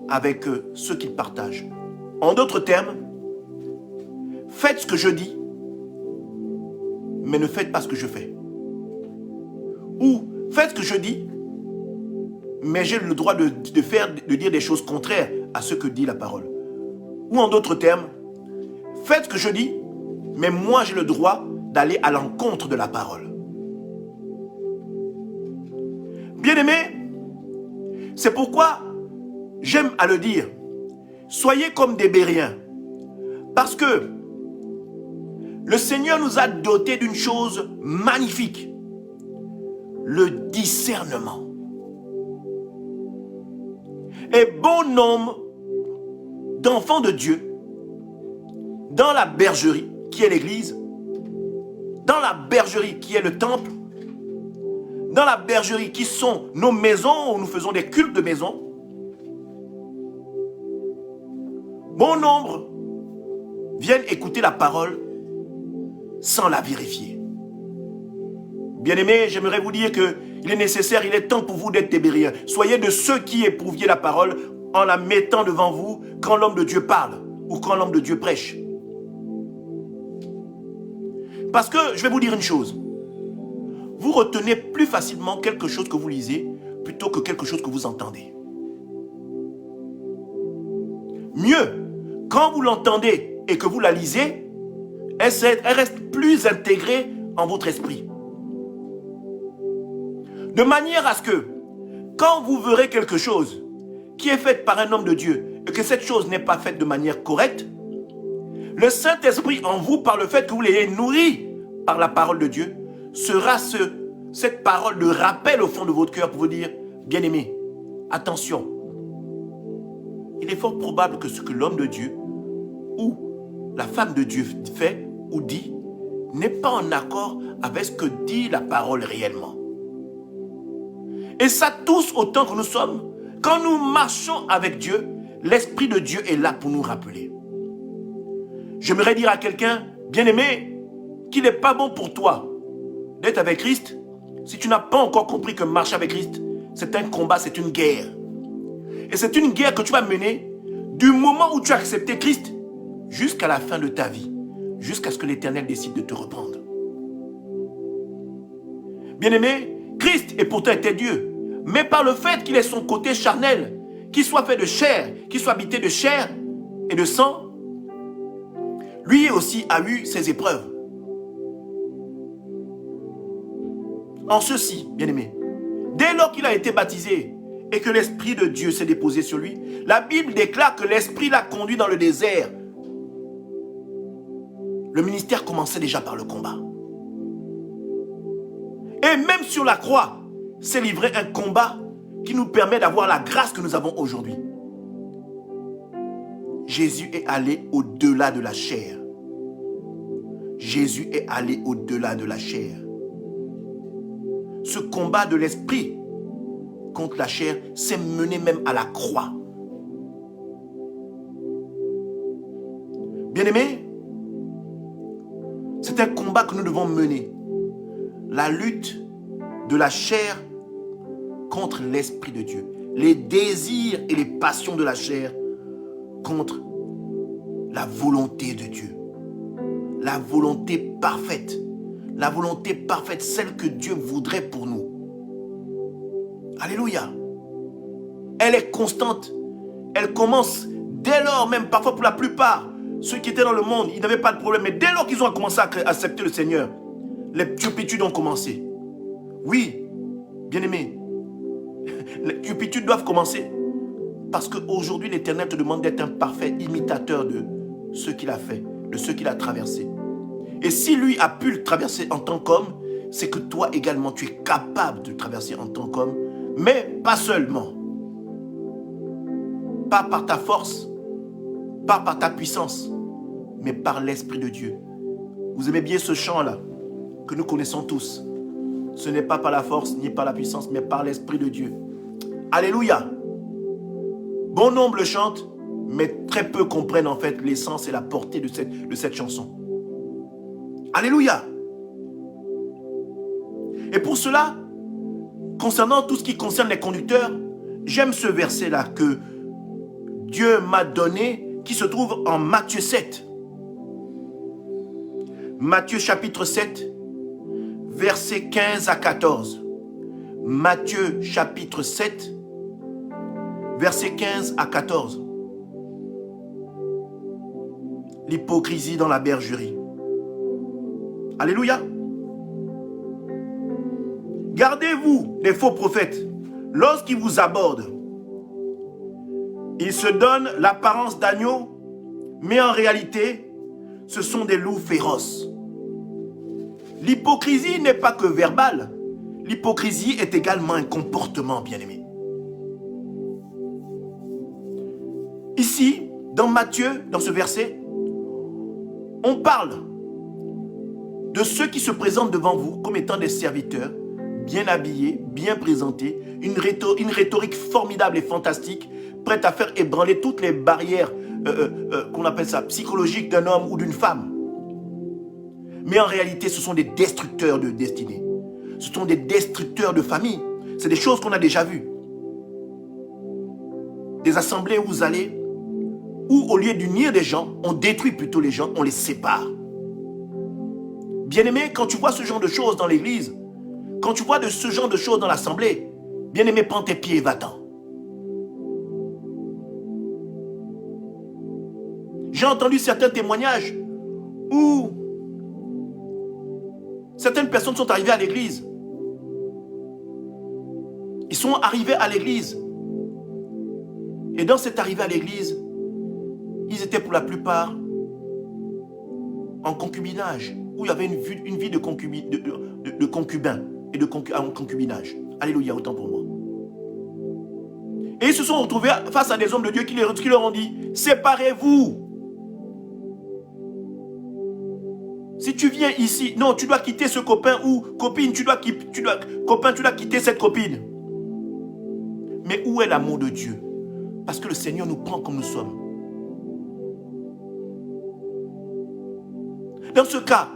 avec ce qu'ils partagent. En d'autres termes, faites ce que je dis, mais ne faites pas ce que je fais. Ou faites ce que je dis, mais j'ai le droit de dire des choses contraires à ce que dit la parole. Ou en d'autres termes, faites ce que je dis, mais moi j'ai le droit d'aller à l'encontre de la parole. Bien-aimés, c'est pourquoi j'aime à le dire, soyez comme des Bériens, parce que le Seigneur nous a dotés d'une chose magnifique, le discernement. Et bon nombre d'enfants de Dieu, dans la bergerie qui est l'église, dans la bergerie qui est le temple, dans la bergerie qui sont nos maisons où nous faisons des cultes de maison, bon nombre viennent écouter la parole sans la vérifier. Bien-aimés, j'aimerais vous dire qu'il est nécessaire, il est temps pour vous d'être des Bériens. Soyez de ceux qui éprouviez la parole en la mettant devant vous quand l'homme de Dieu parle ou quand l'homme de Dieu prêche. Parce que, je vais vous dire une chose, vous retenez plus facilement quelque chose que vous lisez plutôt que quelque chose que vous entendez. Mieux, quand vous l'entendez et que vous la lisez, elle reste plus intégrée en votre esprit. De manière à ce que, quand vous verrez quelque chose qui est faite par un homme de Dieu et que cette chose n'est pas faite de manière correcte, le Saint-Esprit en vous, par le fait que vous l'ayez nourri par la parole de Dieu, sera cette parole de rappel au fond de votre cœur pour vous dire, bien-aimé, attention, il est fort probable que ce que l'homme de Dieu ou la femme de Dieu fait ou dit n'est pas en accord avec ce que dit la parole réellement. Et ça, tous autant que nous sommes, quand nous marchons avec Dieu, l'Esprit de Dieu est là pour nous rappeler. J'aimerais dire à quelqu'un, bien-aimé, qu'il n'est pas bon pour toi d'être avec Christ. Si tu n'as pas encore compris que marcher avec Christ, c'est un combat, c'est une guerre. Et c'est une guerre que tu vas mener du moment où tu as accepté Christ jusqu'à la fin de ta vie, jusqu'à ce que l'Éternel décide de te reprendre. Bien-aimé, Christ est pourtant était Dieu, mais par le fait qu'il ait son côté charnel, qu'il soit fait de chair, qu'il soit habité de chair et de sang, lui aussi a eu ses épreuves. En ceci, bien-aimé, dès lors qu'il a été baptisé et que l'Esprit de Dieu s'est déposé sur lui, la Bible déclare que l'Esprit l'a conduit dans le désert. Le ministère commençait déjà par le combat. Et même sur la croix, s'est livré un combat qui nous permet d'avoir la grâce que nous avons aujourd'hui. Jésus est allé au-delà de la chair. Jésus est allé au-delà de la chair. Ce combat de l'esprit contre la chair s'est mené même à la croix. Bien-aimés, c'est un combat que nous devons mener. La lutte de la chair contre l'Esprit de Dieu. Les désirs et les passions de la chair contre la volonté de Dieu. La volonté parfaite. La volonté parfaite, celle que Dieu voudrait pour nous. Alléluia. Elle est constante. Elle commence dès lors, même parfois pour la plupart, ceux qui étaient dans le monde, ils n'avaient pas de problème. Mais dès lors qu'ils ont commencé à accepter le Seigneur, les turpitudes ont commencé. Oui, bien-aimés, les turpitudes doivent commencer. Parce qu'aujourd'hui, l'Éternel te demande d'être un parfait imitateur de ce qu'il a fait, de ce qu'il a traversé. Et si lui a pu le traverser en tant qu'homme, c'est que toi également, tu es capable de le traverser en tant qu'homme, mais pas seulement. Pas par ta force, pas par ta puissance, mais par l'Esprit de Dieu. Vous aimez bien ce chant-là, que nous connaissons tous. Ce n'est pas par la force, ni par la puissance, mais par l'Esprit de Dieu. Alléluia. Bon nombre le chantent, mais très peu comprennent en fait l'essence et la portée de cette chanson. Alléluia. Et pour cela, concernant tout ce qui concerne les conducteurs, j'aime ce verset-là que Dieu m'a donné, qui se trouve en Matthieu 7. Matthieu chapitre 7, versets 15 à 14. Matthieu chapitre 7, versets 15 à 14. L'hypocrisie dans la bergerie. Alléluia. Gardez-vous des faux prophètes. Lorsqu'ils vous abordent, ils se donnent l'apparence d'agneaux, mais en réalité, ce sont des loups féroces. L'hypocrisie n'est pas que verbale. L'hypocrisie est également un comportement, bien-aimé. Ici, dans Matthieu, dans ce verset, on parle de ceux qui se présentent devant vous comme étant des serviteurs, bien habillés, bien présentés, une rhétorique formidable et fantastique, prête à faire ébranler toutes les barrières, qu'on appelle ça, psychologiques d'un homme ou d'une femme. Mais en réalité, ce sont des destructeurs de destinée. Ce sont des destructeurs de famille. C'est des choses qu'on a déjà vues. Des assemblées où vous allez, où au lieu d'unir des gens, on détruit plutôt les gens, on les sépare. Bien-aimé, quand tu vois ce genre de choses dans l'église, quand tu vois ce genre de choses dans l'assemblée, bien-aimé, prends tes pieds et va-t'en. J'ai entendu certains témoignages où certaines personnes sont arrivées à l'église. Ils sont arrivés à l'église. Et dans cette arrivée à l'église, ils étaient pour la plupart en concubinage, où il y avait une vie de concubin et de concubinage. Alléluia, autant pour moi. Et ils se sont retrouvés face à des hommes de Dieu qui leur ont dit, séparez-vous. Si tu viens ici, non, tu dois quitter ce copain ou copine, tu dois quitter cette copine. Mais où est l'amour de Dieu? Parce que le Seigneur nous prend comme nous sommes. Dans ce cas,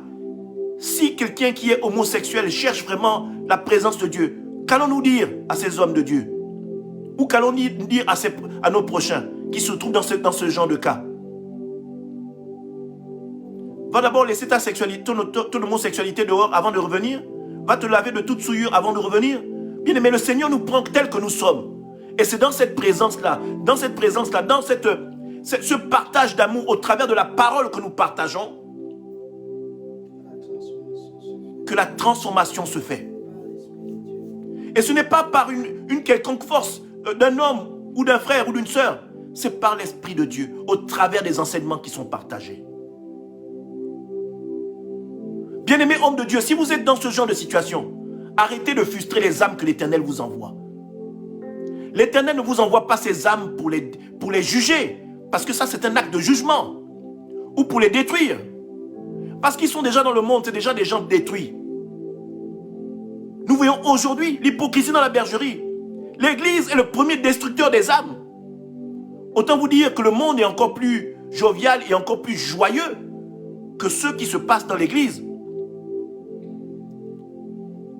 si quelqu'un qui est homosexuel cherche vraiment la présence de Dieu, qu'allons-nous dire à ces hommes de Dieu? Ou qu'allons-nous dire à nos prochains qui se trouvent dans ce genre de cas? Va d'abord laisser ta sexualité, ton homosexualité dehors avant de revenir. Va te laver de toute souillure avant de revenir. Bien aimé, le Seigneur nous prend tel que nous sommes. Et c'est dans cette présence-là, dans ce partage d'amour au travers de la parole que nous partageons, que la transformation se fait. Et ce n'est pas par une quelconque force d'un homme ou d'un frère ou d'une sœur. C'est par l'Esprit de Dieu, au travers des enseignements qui sont partagés. Bien-aimés hommes de Dieu, si vous êtes dans ce genre de situation, arrêtez de frustrer les âmes que l'Éternel vous envoie. L'Éternel ne vous envoie pas ces âmes pour les juger, parce que ça c'est un acte de jugement, ou pour les détruire. Parce qu'ils sont déjà dans le monde, c'est déjà des gens détruits. Nous voyons aujourd'hui l'hypocrisie dans la bergerie. L'Église est le premier destructeur des âmes. Autant vous dire que le monde est encore plus jovial et encore plus joyeux que ce qui se passe dans l'Église.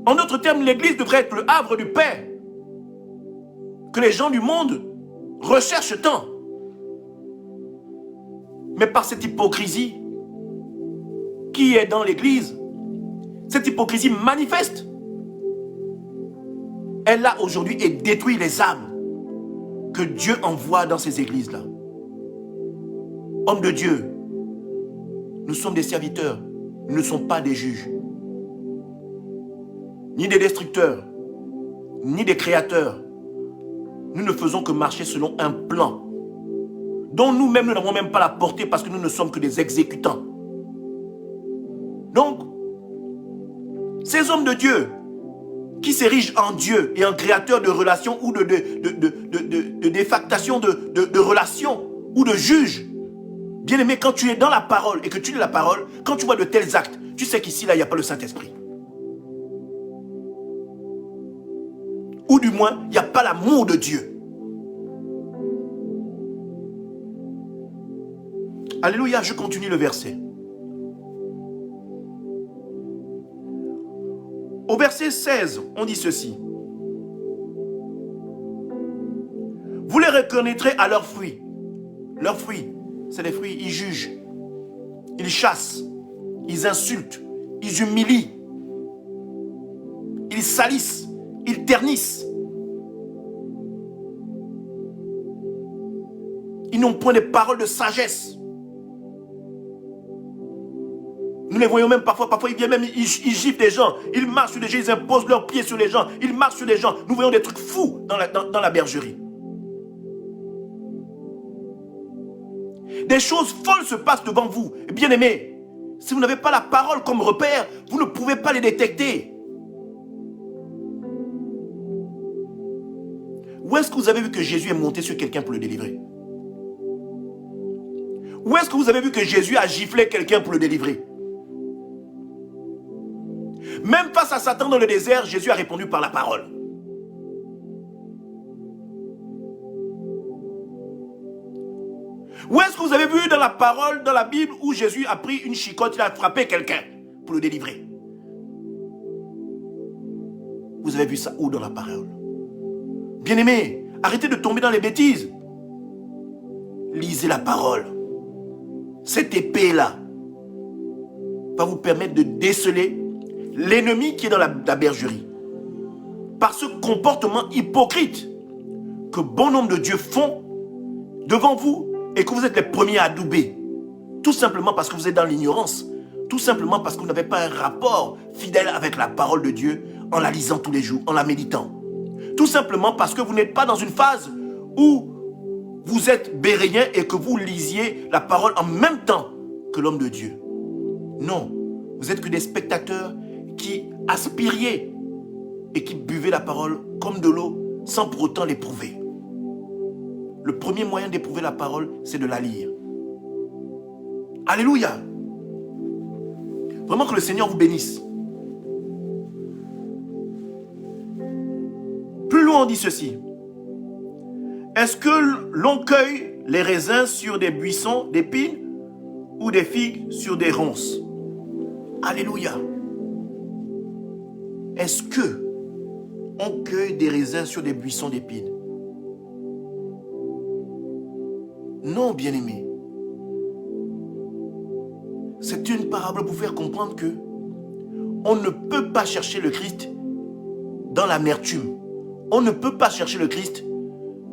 En d'autres termes, l'Église devrait être le havre du Père que les gens du monde recherchent tant. Mais par cette hypocrisie qui est dans l'Église, cette hypocrisie manifeste, elle a aujourd'hui et détruit les âmes que Dieu envoie dans ces églises-là. Hommes de Dieu, nous sommes des serviteurs, nous ne sommes pas des juges, ni des destructeurs, ni des créateurs. Nous ne faisons que marcher selon un plan dont nous-mêmes nous n'avons même pas la portée parce que nous ne sommes que des exécutants. Donc, ces hommes de Dieu qui s'érigent en Dieu et en créateur de relations ou de défactation de relations ou de juges, bien aimé, quand tu es dans la parole et que tu lis la parole, quand tu vois de tels actes, tu sais qu'ici, là, il n'y a pas le Saint-Esprit. Ou du moins, il n'y a pas l'amour de Dieu. Alléluia, je continue le verset. Au verset 16, on dit ceci. Vous les reconnaîtrez à leurs fruits. Leurs fruits, c'est des fruits, ils jugent, ils chassent, ils insultent, ils humilient, ils salissent, ils ternissent. Ils n'ont point de paroles de sagesse. Nous les voyons même parfois ils viennent même, ils giflent des gens, ils marchent sur des gens, ils imposent leurs pieds sur les gens, ils marchent sur les gens. Nous voyons des trucs fous dans la bergerie. Des choses folles se passent devant vous. Bien aimés, si vous n'avez pas la parole comme repère, vous ne pouvez pas les détecter. Où est-ce que vous avez vu que Jésus est monté sur quelqu'un pour le délivrer? Où est-ce que vous avez vu que Jésus a giflé quelqu'un pour le délivrer? Même face à Satan dans le désert, Jésus a répondu par la parole. Où est-ce que vous avez vu dans la parole, dans la Bible, où Jésus a pris une chicotte, il a frappé quelqu'un pour le délivrer? Vous avez vu ça où dans la parole? Bien-aimés, arrêtez de tomber dans les bêtises. Lisez la parole. Cette épée-là va vous permettre de déceler l'ennemi qui est dans la bergerie. Par ce comportement hypocrite que bon nombre de dieux font devant vous et que vous êtes les premiers à adouber. Tout simplement parce que vous êtes dans l'ignorance. Tout simplement parce que vous n'avez pas un rapport fidèle avec la parole de Dieu en la lisant tous les jours, en la méditant. Tout simplement parce que vous n'êtes pas dans une phase où vous êtes béréen et que vous lisiez la parole en même temps que l'homme de Dieu. Non, vous n'êtes que des spectateurs qui aspiriez et qui buvaient la parole comme de l'eau sans pour autant l'éprouver. Le premier moyen d'éprouver la parole, c'est de la lire. Alléluia. Vraiment que le Seigneur vous bénisse. Plus loin on dit ceci. Est-ce que l'on cueille les raisins sur des buissons d'épines ou des figues sur des ronces? Alléluia. Est-ce que on cueille des raisins sur des buissons d'épines? Non, bien-aimé. C'est une parabole pour faire comprendre que on ne peut pas chercher le Christ dans l'amertume. On ne peut pas chercher le Christ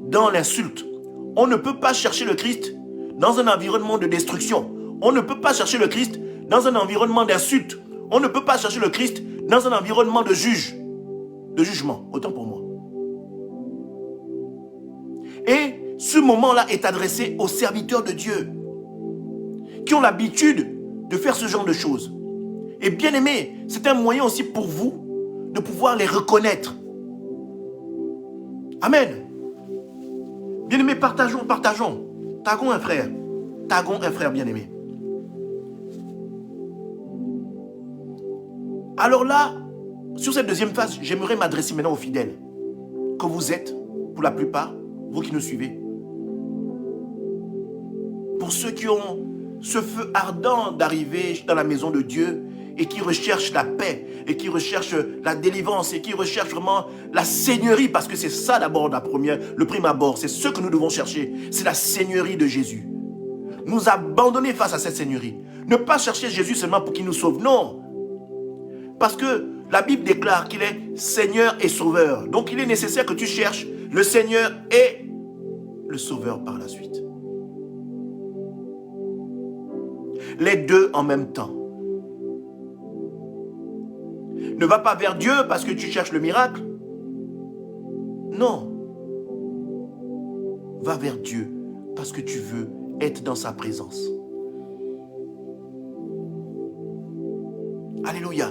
dans l'insulte. On ne peut pas chercher le Christ dans un environnement de destruction. On ne peut pas chercher le Christ dans un environnement d'insulte. On ne peut pas chercher le Christ dans un environnement de jugement, autant pour moi. Et ce moment-là est adressé aux serviteurs de Dieu qui ont l'habitude de faire ce genre de choses. Et bien aimé, c'est un moyen aussi pour vous de pouvoir les reconnaître. Amen. Bien aimé, partageons. Tagons un frère bien aimé. Alors là, sur cette deuxième phase, j'aimerais m'adresser maintenant aux fidèles que vous êtes, pour la plupart, vous qui nous suivez. Pour ceux qui ont ce feu ardent d'arriver dans la maison de Dieu et qui recherchent la paix et qui recherchent la délivrance et qui recherchent vraiment la seigneurie, parce que c'est ça d'abord le prime abord, c'est ce que nous devons chercher, c'est la seigneurie de Jésus. Nous abandonner face à cette seigneurie. Ne pas chercher Jésus seulement pour qu'il nous sauve, non. Parce que la Bible déclare qu'il est Seigneur et Sauveur. Donc il est nécessaire que tu cherches le Seigneur et le Sauveur par la suite. Les deux en même temps. Ne va pas vers Dieu parce que tu cherches le miracle. Non. Va vers Dieu parce que tu veux être dans sa présence. Alléluia.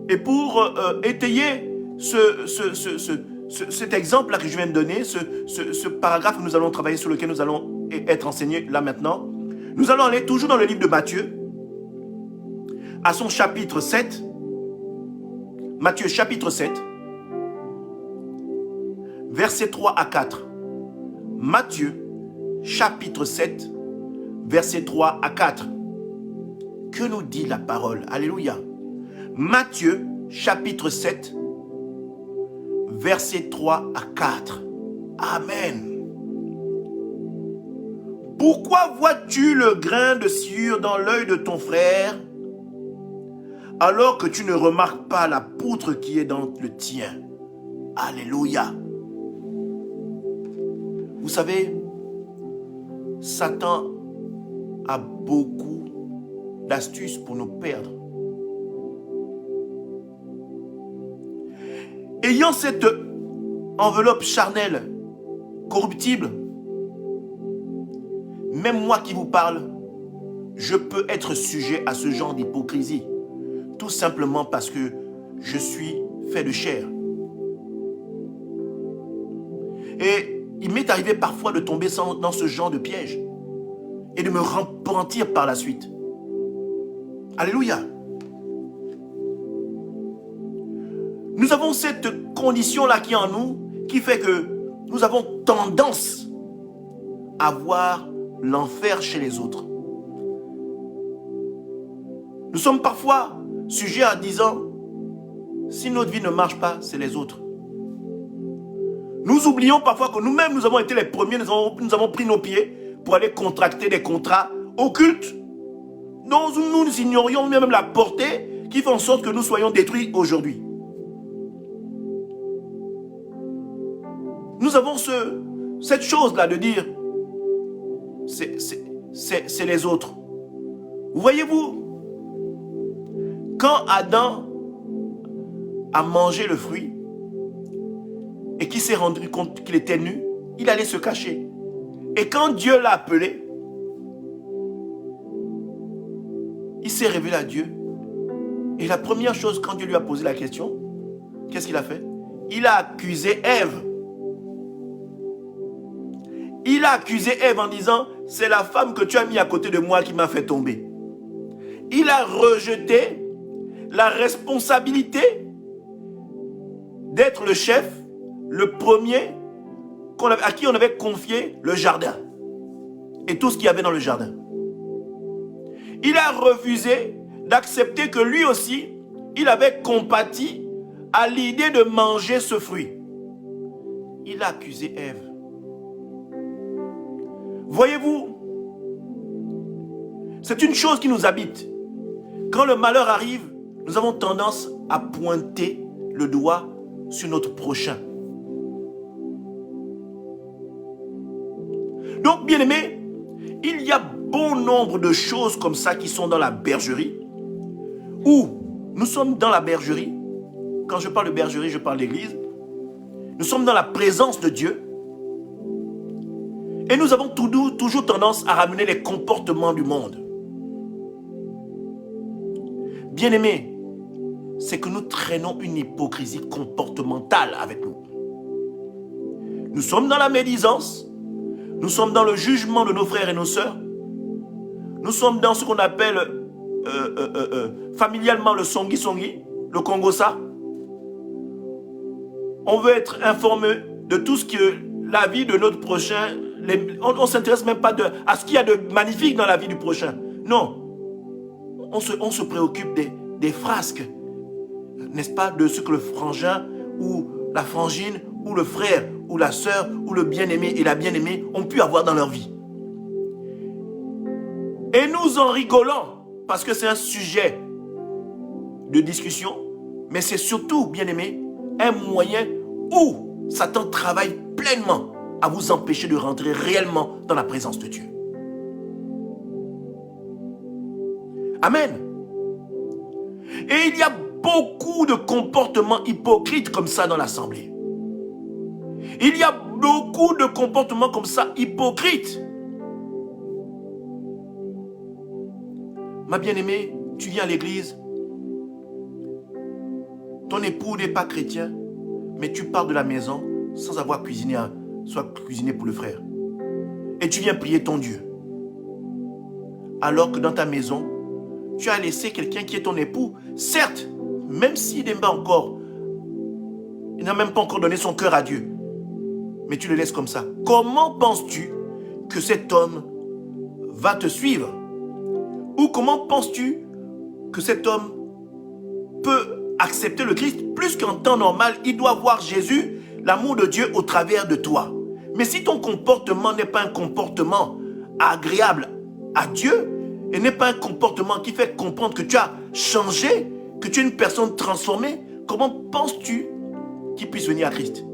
Et pour étayer cet exemple-là que je viens de donner, ce paragraphe que nous allons travailler, sur lequel nous allons être enseignés là maintenant, nous allons aller toujours dans le livre de Matthieu, à son chapitre 7, Matthieu chapitre 7, versets 3 à 4. Matthieu chapitre 7, versets 3 à 4. Que nous dit la parole? Alléluia. Matthieu chapitre 7, versets 3 à 4. Amen. Pourquoi vois-tu le grain de sciure dans l'œil de ton frère, alors que tu ne remarques pas la poutre qui est dans le tien? Alléluia. Vous savez, Satan a beaucoup d'astuces pour nous perdre. Ayant cette enveloppe charnelle, corruptible, même moi qui vous parle, je peux être sujet à ce genre d'hypocrisie. Tout simplement parce que je suis fait de chair. Et il m'est arrivé parfois de tomber dans ce genre de piège et de me repentir par la suite. Alléluia. Nous avons cette condition-là qui est en nous, qui fait que nous avons tendance à voir l'enfer chez les autres. Nous sommes parfois sujets à disant, si notre vie ne marche pas, c'est les autres. Nous oublions parfois que nous-mêmes, nous avons été les premiers, nous avons pris nos pieds pour aller contracter des contrats occultes dont nous ignorions même la portée, qui fait en sorte que nous soyons détruits aujourd'hui. Nous avons cette chose-là de dire, c'est les autres. Vous voyez-vous, quand Adam a mangé le fruit et qu'il s'est rendu compte qu'il était nu, il allait se cacher. Et quand Dieu l'a appelé, il s'est révélé à Dieu. Et la première chose, quand Dieu lui a posé la question, qu'est-ce qu'il a fait? Il a accusé Ève. Il a accusé Ève en disant, c'est la femme que tu as mis à côté de moi qui m'a fait tomber. Il a rejeté la responsabilité d'être le chef, le premier à qui on avait confié le jardin et tout ce qu'il y avait dans le jardin. Il a refusé d'accepter que lui aussi, il avait compati à l'idée de manger ce fruit. Il a accusé Ève. Voyez-vous, c'est une chose qui nous habite. Quand le malheur arrive, nous avons tendance à pointer le doigt sur notre prochain. Donc, bien-aimés, il y a bon nombre de choses comme ça qui sont dans la bergerie, où nous sommes dans la bergerie. Quand je parle de bergerie, je parle d'église. Nous sommes dans la présence de Dieu. Et nous avons toujours tendance à ramener les comportements du monde. Bien-aimés, c'est que nous traînons une hypocrisie comportementale avec nous. Nous sommes dans la médisance. Nous sommes dans le jugement de nos frères et nos sœurs. Nous sommes dans ce qu'on appelle familialement le songi-songi, le Congo-ça. On veut être informé de tout ce que la vie de notre prochain, on ne s'intéresse même pas à ce qu'il y a de magnifique dans la vie du prochain. Non, on se préoccupe des frasques, n'est-ce pas, de ce que le frangin ou la frangine ou le frère ou la sœur ou le bien-aimé et la bien-aimée ont pu avoir dans leur vie. Et nous en rigolons parce que c'est un sujet de discussion, mais c'est surtout, bien-aimé, un moyen où Satan travaille pleinement à vous empêcher de rentrer réellement dans la présence de Dieu. Amen. Et il y a beaucoup de comportements hypocrites comme ça dans l'assemblée. Il y a beaucoup de comportements comme ça hypocrites. Ma bien-aimée, tu viens à l'église, ton époux n'est pas chrétien, mais tu pars de la maison sans avoir cuisiné, soit cuisiné pour le frère. Et tu viens prier ton Dieu. Alors que dans ta maison, tu as laissé quelqu'un qui est ton époux, certes, même s'il n'aime pas encore, il n'a même pas encore donné son cœur à Dieu, mais tu le laisses comme ça. Comment penses-tu que cet homme va te suivre? Ou comment penses-tu que cet homme peut accepter le Christ? Plus qu'en temps normal, il doit voir Jésus, l'amour de Dieu au travers de toi. Mais si ton comportement n'est pas un comportement agréable à Dieu, et n'est pas un comportement qui fait comprendre que tu as changé, que tu es une personne transformée, comment penses-tu qu'il puisse venir à Christ?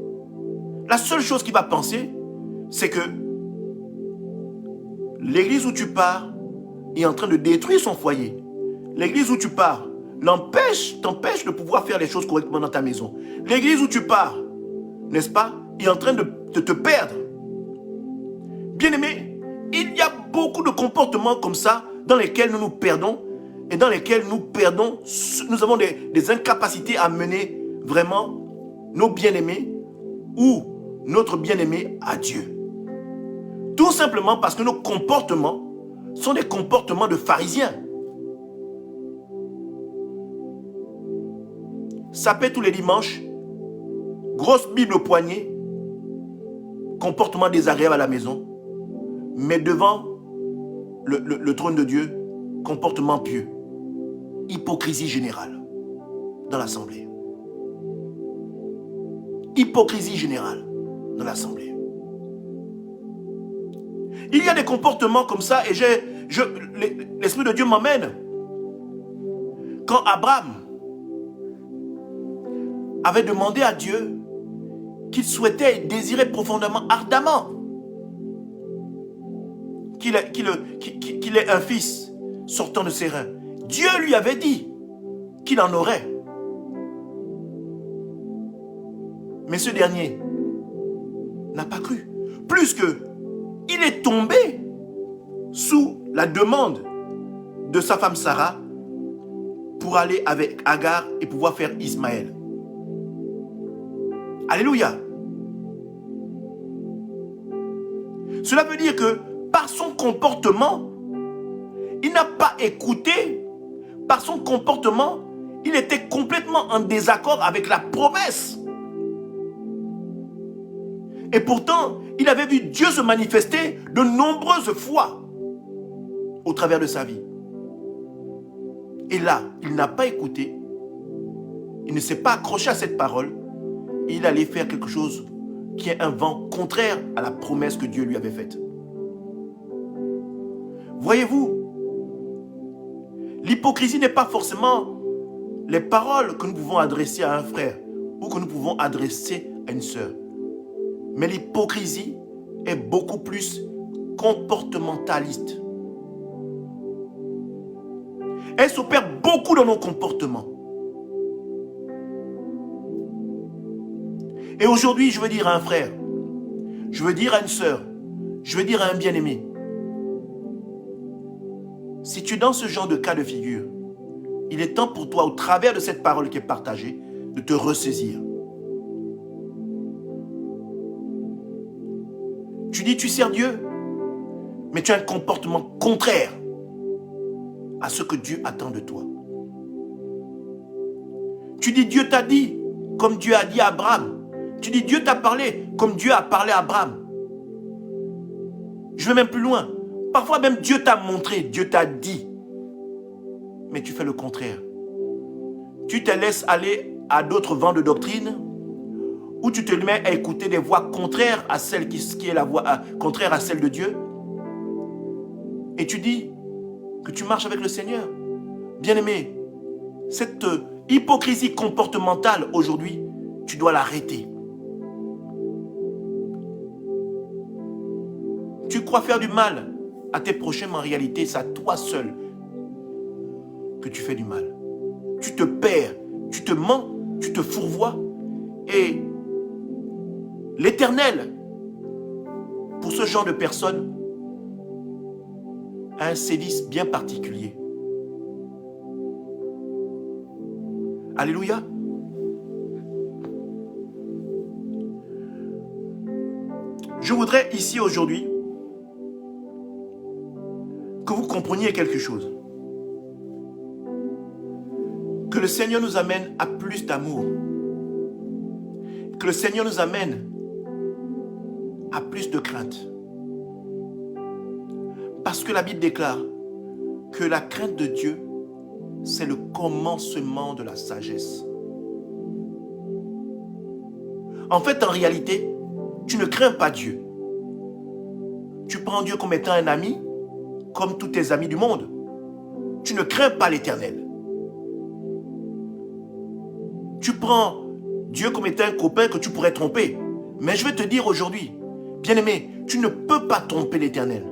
La seule chose qu'il va penser, c'est que l'église où tu pars est en train de détruire son foyer. L'église où tu pars t'empêche de pouvoir faire les choses correctement dans ta maison. L'église où tu pars, n'est-ce pas, est en train de te perdre. Bien-aimé, il y a beaucoup de comportements comme ça dans lesquels nous nous perdons et dans lesquels nous avons des incapacités à mener vraiment nos bien-aimés ou notre bien-aimé à Dieu. Tout simplement parce que nos comportements sont des comportements de pharisiens. Saper tous les dimanches, grosse Bible au poignet, comportement désagréable à la maison, mais devant le trône de Dieu, comportement pieux, hypocrisie générale dans l'assemblée. Hypocrisie générale dans l'assemblée. Il y a des comportements comme ça et l'Esprit de Dieu m'emmène. Quand Abraham avait demandé à Dieu qu'il souhaitait et désirait profondément, ardemment, qu'il ait un fils sortant de ses reins. Dieu lui avait dit qu'il en aurait. Mais ce dernier n'a pas cru. Plus que il est tombé sous la demande de sa femme Sarah pour aller avec Agar et pouvoir faire Ismaël. Alléluia. Cela veut dire que par son comportement, il n'a pas écouté. Par son comportement, il était complètement en désaccord avec la promesse. Et pourtant, il avait vu Dieu se manifester de nombreuses fois au travers de sa vie. Et là, il n'a pas écouté. Il ne s'est pas accroché à cette parole. Il allait faire quelque chose qui est un vent contraire à la promesse que Dieu lui avait faite. Voyez-vous, l'hypocrisie n'est pas forcément les paroles que nous pouvons adresser à un frère ou que nous pouvons adresser à une sœur. Mais l'hypocrisie est beaucoup plus comportementaliste. Elle s'opère beaucoup dans nos comportements. Et aujourd'hui, je veux dire à un frère, je veux dire à une sœur, je veux dire à un bien-aimé, si tu es dans ce genre de cas de figure, il est temps pour toi, au travers de cette parole qui est partagée, de te ressaisir. Tu dis tu sers Dieu, mais tu as un comportement contraire à ce que Dieu attend de toi. Tu dis Dieu t'a dit, comme Dieu a dit à Abraham. Tu dis Dieu t'a parlé, comme Dieu a parlé à Abraham. Je vais même plus loin. Parfois même Dieu t'a montré, Dieu t'a dit. Mais tu fais le contraire. Tu te laisses aller à d'autres vents de doctrine, ou tu te mets à écouter des voix contraires à celle qui est la voix contraire à celle de Dieu. Et tu dis que tu marches avec le Seigneur. Bien-aimé, cette hypocrisie comportementale aujourd'hui, tu dois l'arrêter. Tu crois faire du mal à tes prochains, mais en réalité, c'est à toi seul que tu fais du mal. Tu te perds, tu te mens, tu te fourvoies. Et l'Éternel, pour ce genre de personnes, a un sévice bien particulier. Alléluia. Je voudrais ici aujourd'hui que vous compreniez quelque chose. Que le Seigneur nous amène à plus d'amour. Que le Seigneur nous amène à plus de crainte. Parce que la Bible déclare que la crainte de Dieu, c'est le commencement de la sagesse. En fait, en réalité, tu ne crains pas Dieu. Tu prends Dieu comme étant un ami, comme tous tes amis du monde. Tu ne crains pas l'Éternel. Tu prends Dieu comme étant un copain que tu pourrais tromper. Mais je vais te dire aujourd'hui, bien-aimé, tu ne peux pas tromper l'Éternel.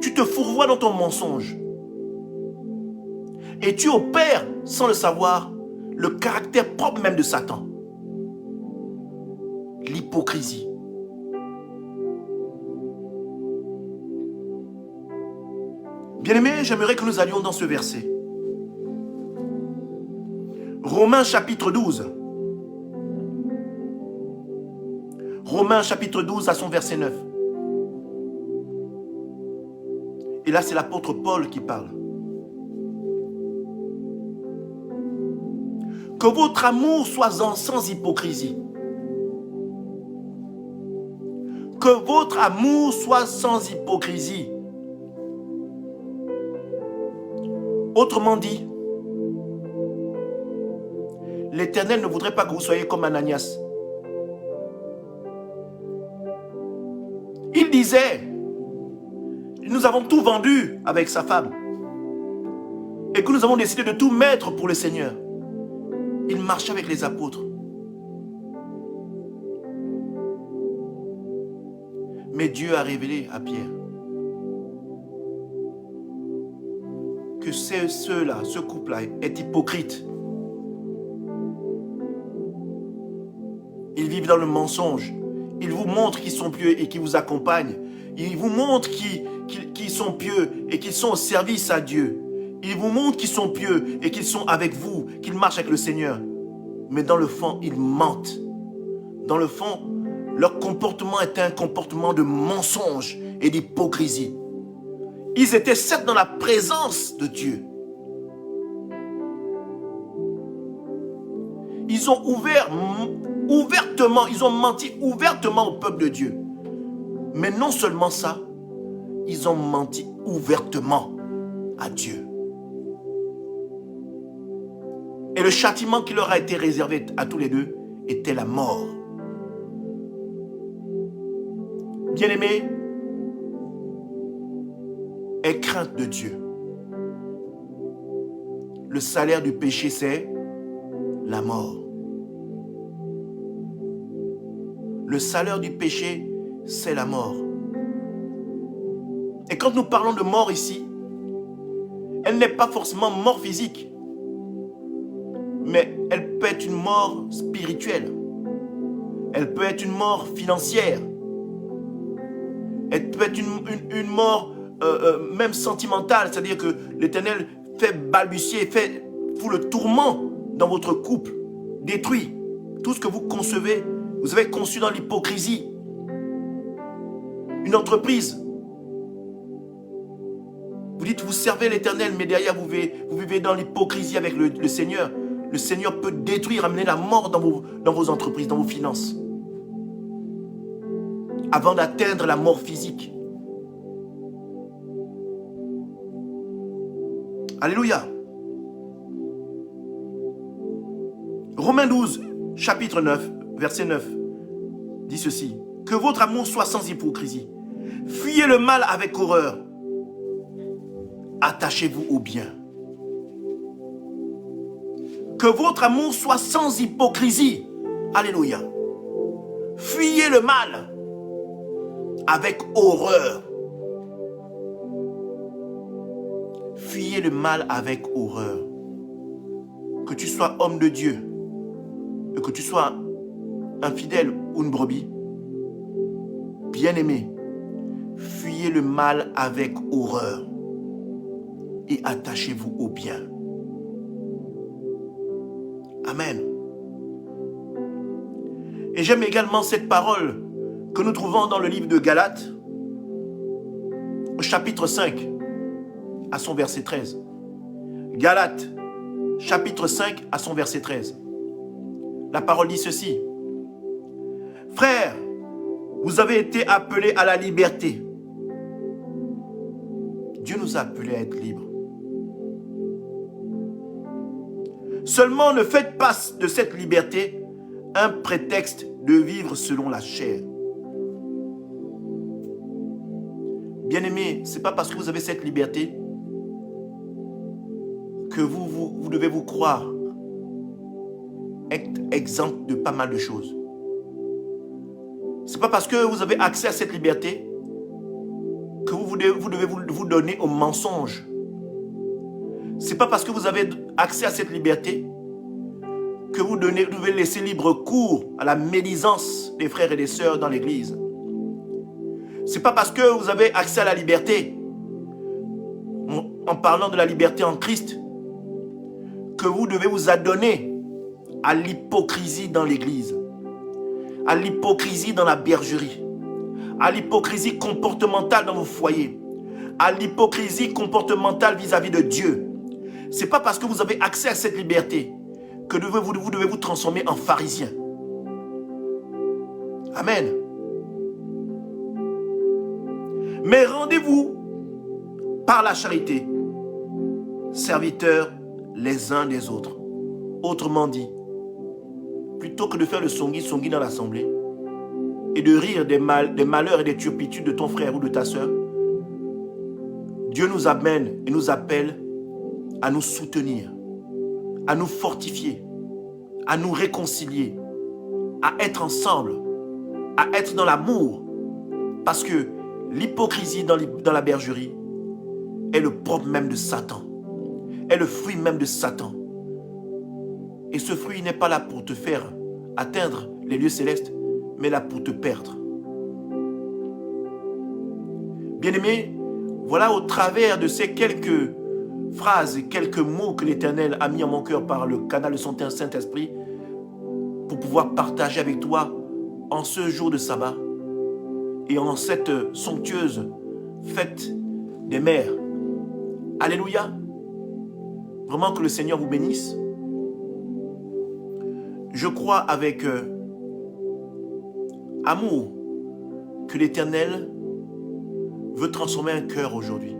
Tu te fourvoies dans ton mensonge. Et tu opères, sans le savoir, le caractère propre même de Satan. L'hypocrisie. Bien-aimé, j'aimerais que nous allions dans ce verset. Romains chapitre 12. Romains chapitre 12 à son verset 9. Et là, c'est l'apôtre Paul qui parle. Que votre amour soit sans hypocrisie. Que votre amour soit sans hypocrisie. Autrement dit, l'Éternel ne voudrait pas que vous soyez comme Ananias. Il disait, nous avons tout vendu avec sa femme et que nous avons décidé de tout mettre pour le Seigneur. Il marchait avec les apôtres. Mais Dieu a révélé à Pierre que ceux-là, ce couple-là est hypocrite. Ils vivent dans le mensonge. Ils vous montrent qu'ils sont pieux et qu'ils vous accompagnent. Ils vous montrent qu'ils sont pieux et qu'ils sont au service à Dieu. Ils vous montrent qu'ils sont pieux et qu'ils sont avec vous, qu'ils marchent avec le Seigneur. Mais dans le fond, ils mentent. Dans le fond, leur comportement était un comportement de mensonge et d'hypocrisie. Ils étaient certes dans la présence de Dieu. Ils ils ont ouvertement, ils ont menti ouvertement au peuple de Dieu. Mais non seulement ça, ils ont menti ouvertement à Dieu. Et le châtiment qui leur a été réservé à tous les deux était la mort. Bien-aimés, aie crainte de Dieu. Le salaire du péché, c'est la mort. Le salaire du péché, c'est la mort. Et quand nous parlons de mort ici, elle n'est pas forcément mort physique, mais elle peut être une mort spirituelle. Elle peut être une mort financière. Elle peut être une mort même sentimentale, c'est-à-dire que l'Éternel fait balbutier, fout le tourment dans votre couple, détruit tout ce que vous concevez. Vous avez conçu dans l'hypocrisie. Une entreprise. Vous dites, vous servez l'Éternel, mais derrière, vous vivez dans l'hypocrisie avec le Seigneur. Le Seigneur peut détruire, amener la mort dans vos entreprises, dans vos finances. Avant d'atteindre la mort physique. Alléluia. Romains 12, chapitre 9, verset 9, dit ceci. Que votre amour soit sans hypocrisie. Fuyez le mal avec horreur. Attachez-vous au bien. Que votre amour soit sans hypocrisie. Alléluia. Fuyez le mal avec horreur. Fuyez le mal avec horreur. Que tu sois homme de Dieu, et que tu sois infidèle ou une brebis, bien-aimé, fuyez le mal avec horreur et attachez-vous au bien. Amen. Et j'aime également cette parole que nous trouvons dans le livre de Galates, au chapitre 5, à son verset 13. Galates, chapitre 5, à son verset 13. La parole dit ceci. Frères, vous avez été appelés à la liberté. Dieu nous a appelés à être libres. Seulement ne faites pas de cette liberté un prétexte de vivre selon la chair. Bien-aimés, ce n'est pas parce que vous avez cette liberté que vous devez vous croire être exempt de pas mal de choses. Ce n'est pas parce que vous avez accès à cette liberté que vous devez vous donner au mensonge. Ce n'est pas parce que vous avez accès à cette liberté que vous devez laisser libre cours à la médisance des frères et des sœurs dans l'église. Ce n'est pas parce que vous avez accès à la liberté, en parlant de la liberté en Christ, que vous devez vous adonner à l'hypocrisie dans l'église, à l'hypocrisie dans la bergerie, à l'hypocrisie comportementale dans vos foyers, à l'hypocrisie comportementale vis-à-vis de Dieu. Ce n'est pas parce que vous avez accès à cette liberté que vous devez vous transformer en pharisien. Amen. Mais rendez-vous par la charité, serviteurs les uns des autres. Autrement dit, plutôt que de faire le songui dans l'assemblée et de rire des malheurs et des turpitudes de ton frère ou de ta soeur, Dieu nous amène et nous appelle à nous soutenir, à nous fortifier, à nous réconcilier, à être ensemble, à être dans l'amour, parce que l'hypocrisie dans la bergerie est le propre même de Satan, est le fruit même de Satan. Et ce fruit n'est pas là pour te faire atteindre les lieux célestes, mais là pour te perdre. Bien-aimés, voilà au travers de ces quelques phrases et quelques mots que l'Éternel a mis en mon cœur par le canal de son Saint-Esprit pour pouvoir partager avec toi en ce jour de sabbat et en cette somptueuse fête des mères. Alléluia. Vraiment que le Seigneur vous bénisse. je crois avec amour que l'Éternel veut transformer un cœur aujourd'hui.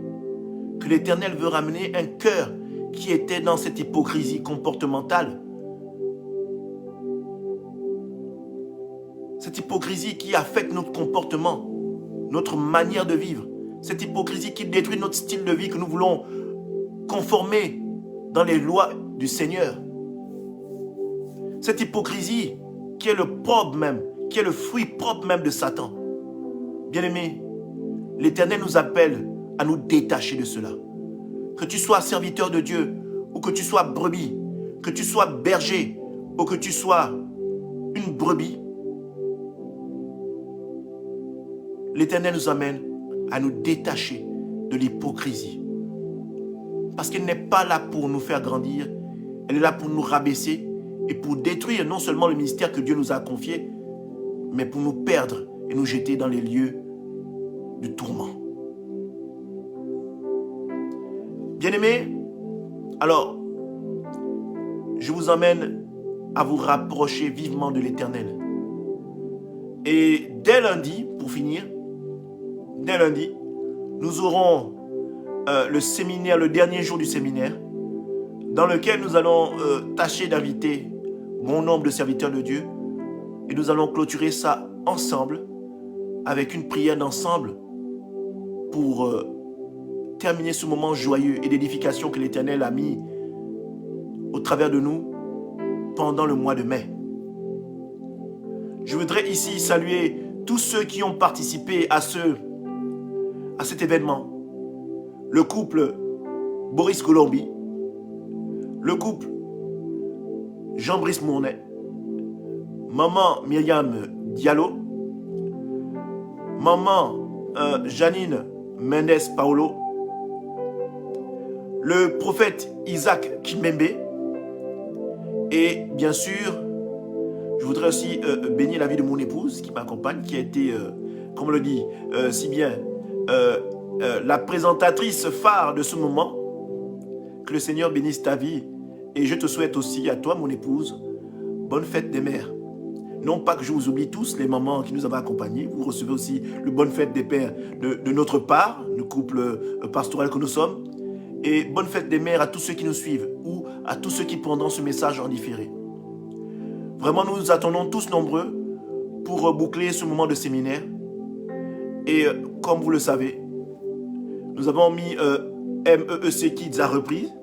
Que l'Éternel veut ramener un cœur qui était dans cette hypocrisie comportementale. Cette hypocrisie qui affecte notre comportement, notre manière de vivre. Cette hypocrisie qui détruit notre style de vie que nous voulons conformer dans les lois du Seigneur. Cette hypocrisie qui est le propre même, qui est le fruit propre même de Satan. Bien-aimés, l'Éternel nous appelle à nous détacher de cela. Que tu sois serviteur de Dieu ou que tu sois brebis, que tu sois berger ou que tu sois une brebis, l'Éternel nous amène à nous détacher de l'hypocrisie. Parce qu'elle n'est pas là pour nous faire grandir, elle est là pour nous rabaisser et pour détruire non seulement le ministère que Dieu nous a confié, mais pour nous perdre et nous jeter dans les lieux du tourment. Bien-aimés, alors, je vous emmène à vous rapprocher vivement de l'Éternel. Et dès lundi, pour finir, dès lundi, nous aurons le séminaire, le dernier jour du séminaire, dans lequel nous allons tâcher d'inviter bon nombre de serviteurs de Dieu et nous allons clôturer ça ensemble avec une prière d'ensemble pour terminer ce moment joyeux et d'édification que l'Éternel a mis au travers de nous pendant le mois de mai. Je voudrais ici saluer tous ceux qui ont participé à cet événement. Le couple Boris Colombi, le couple Jean-Brice Mournet, maman Myriam Diallo, maman Janine Mendes Paolo, le prophète Isaac Kimembe, et bien sûr, je voudrais aussi bénir la vie de mon épouse qui m'accompagne, qui a été, comme on le dit si bien, la présentatrice phare de ce moment. Que le Seigneur bénisse ta vie. Et je te souhaite aussi à toi, mon épouse, bonne fête des mères. Non pas que je vous oublie tous, les mamans qui nous avaient accompagnés. Vous recevez aussi le bonne fête des pères de notre part, le couple pastoral que nous sommes. Et bonne fête des mères à tous ceux qui nous suivent ou à tous ceux qui prendront ce message en différé. Vraiment, nous nous attendons tous nombreux pour boucler ce moment de séminaire. Et comme vous le savez, nous avons mis MEEC Kids à reprise.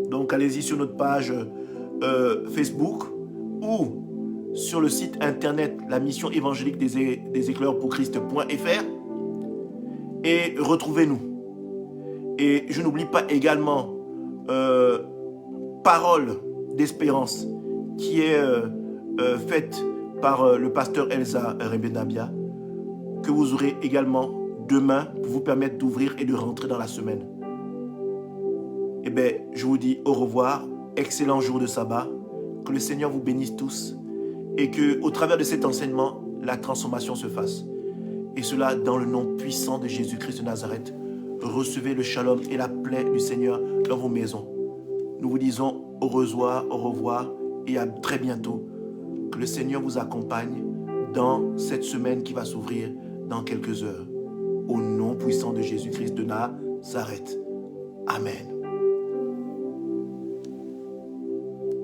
Donc allez-y sur notre page Facebook ou sur le site internet la mission évangélique des éclaireurs pour Christ.fr et retrouvez-nous. Et je n'oublie pas également Parole d'espérance qui est faite par le pasteur Elsa Rebendabia, que vous aurez également demain pour vous permettre d'ouvrir et de rentrer dans la semaine. Eh bien, je vous dis au revoir, excellent jour de sabbat, que le Seigneur vous bénisse tous et que, au travers de cet enseignement, la transformation se fasse. Et cela dans le nom puissant de Jésus-Christ de Nazareth. Recevez le shalom et la paix du Seigneur dans vos maisons. Nous vous disons au revoir et à très bientôt. Que le Seigneur vous accompagne dans cette semaine qui va s'ouvrir dans quelques heures. Au nom puissant de Jésus-Christ de Nazareth. Amen.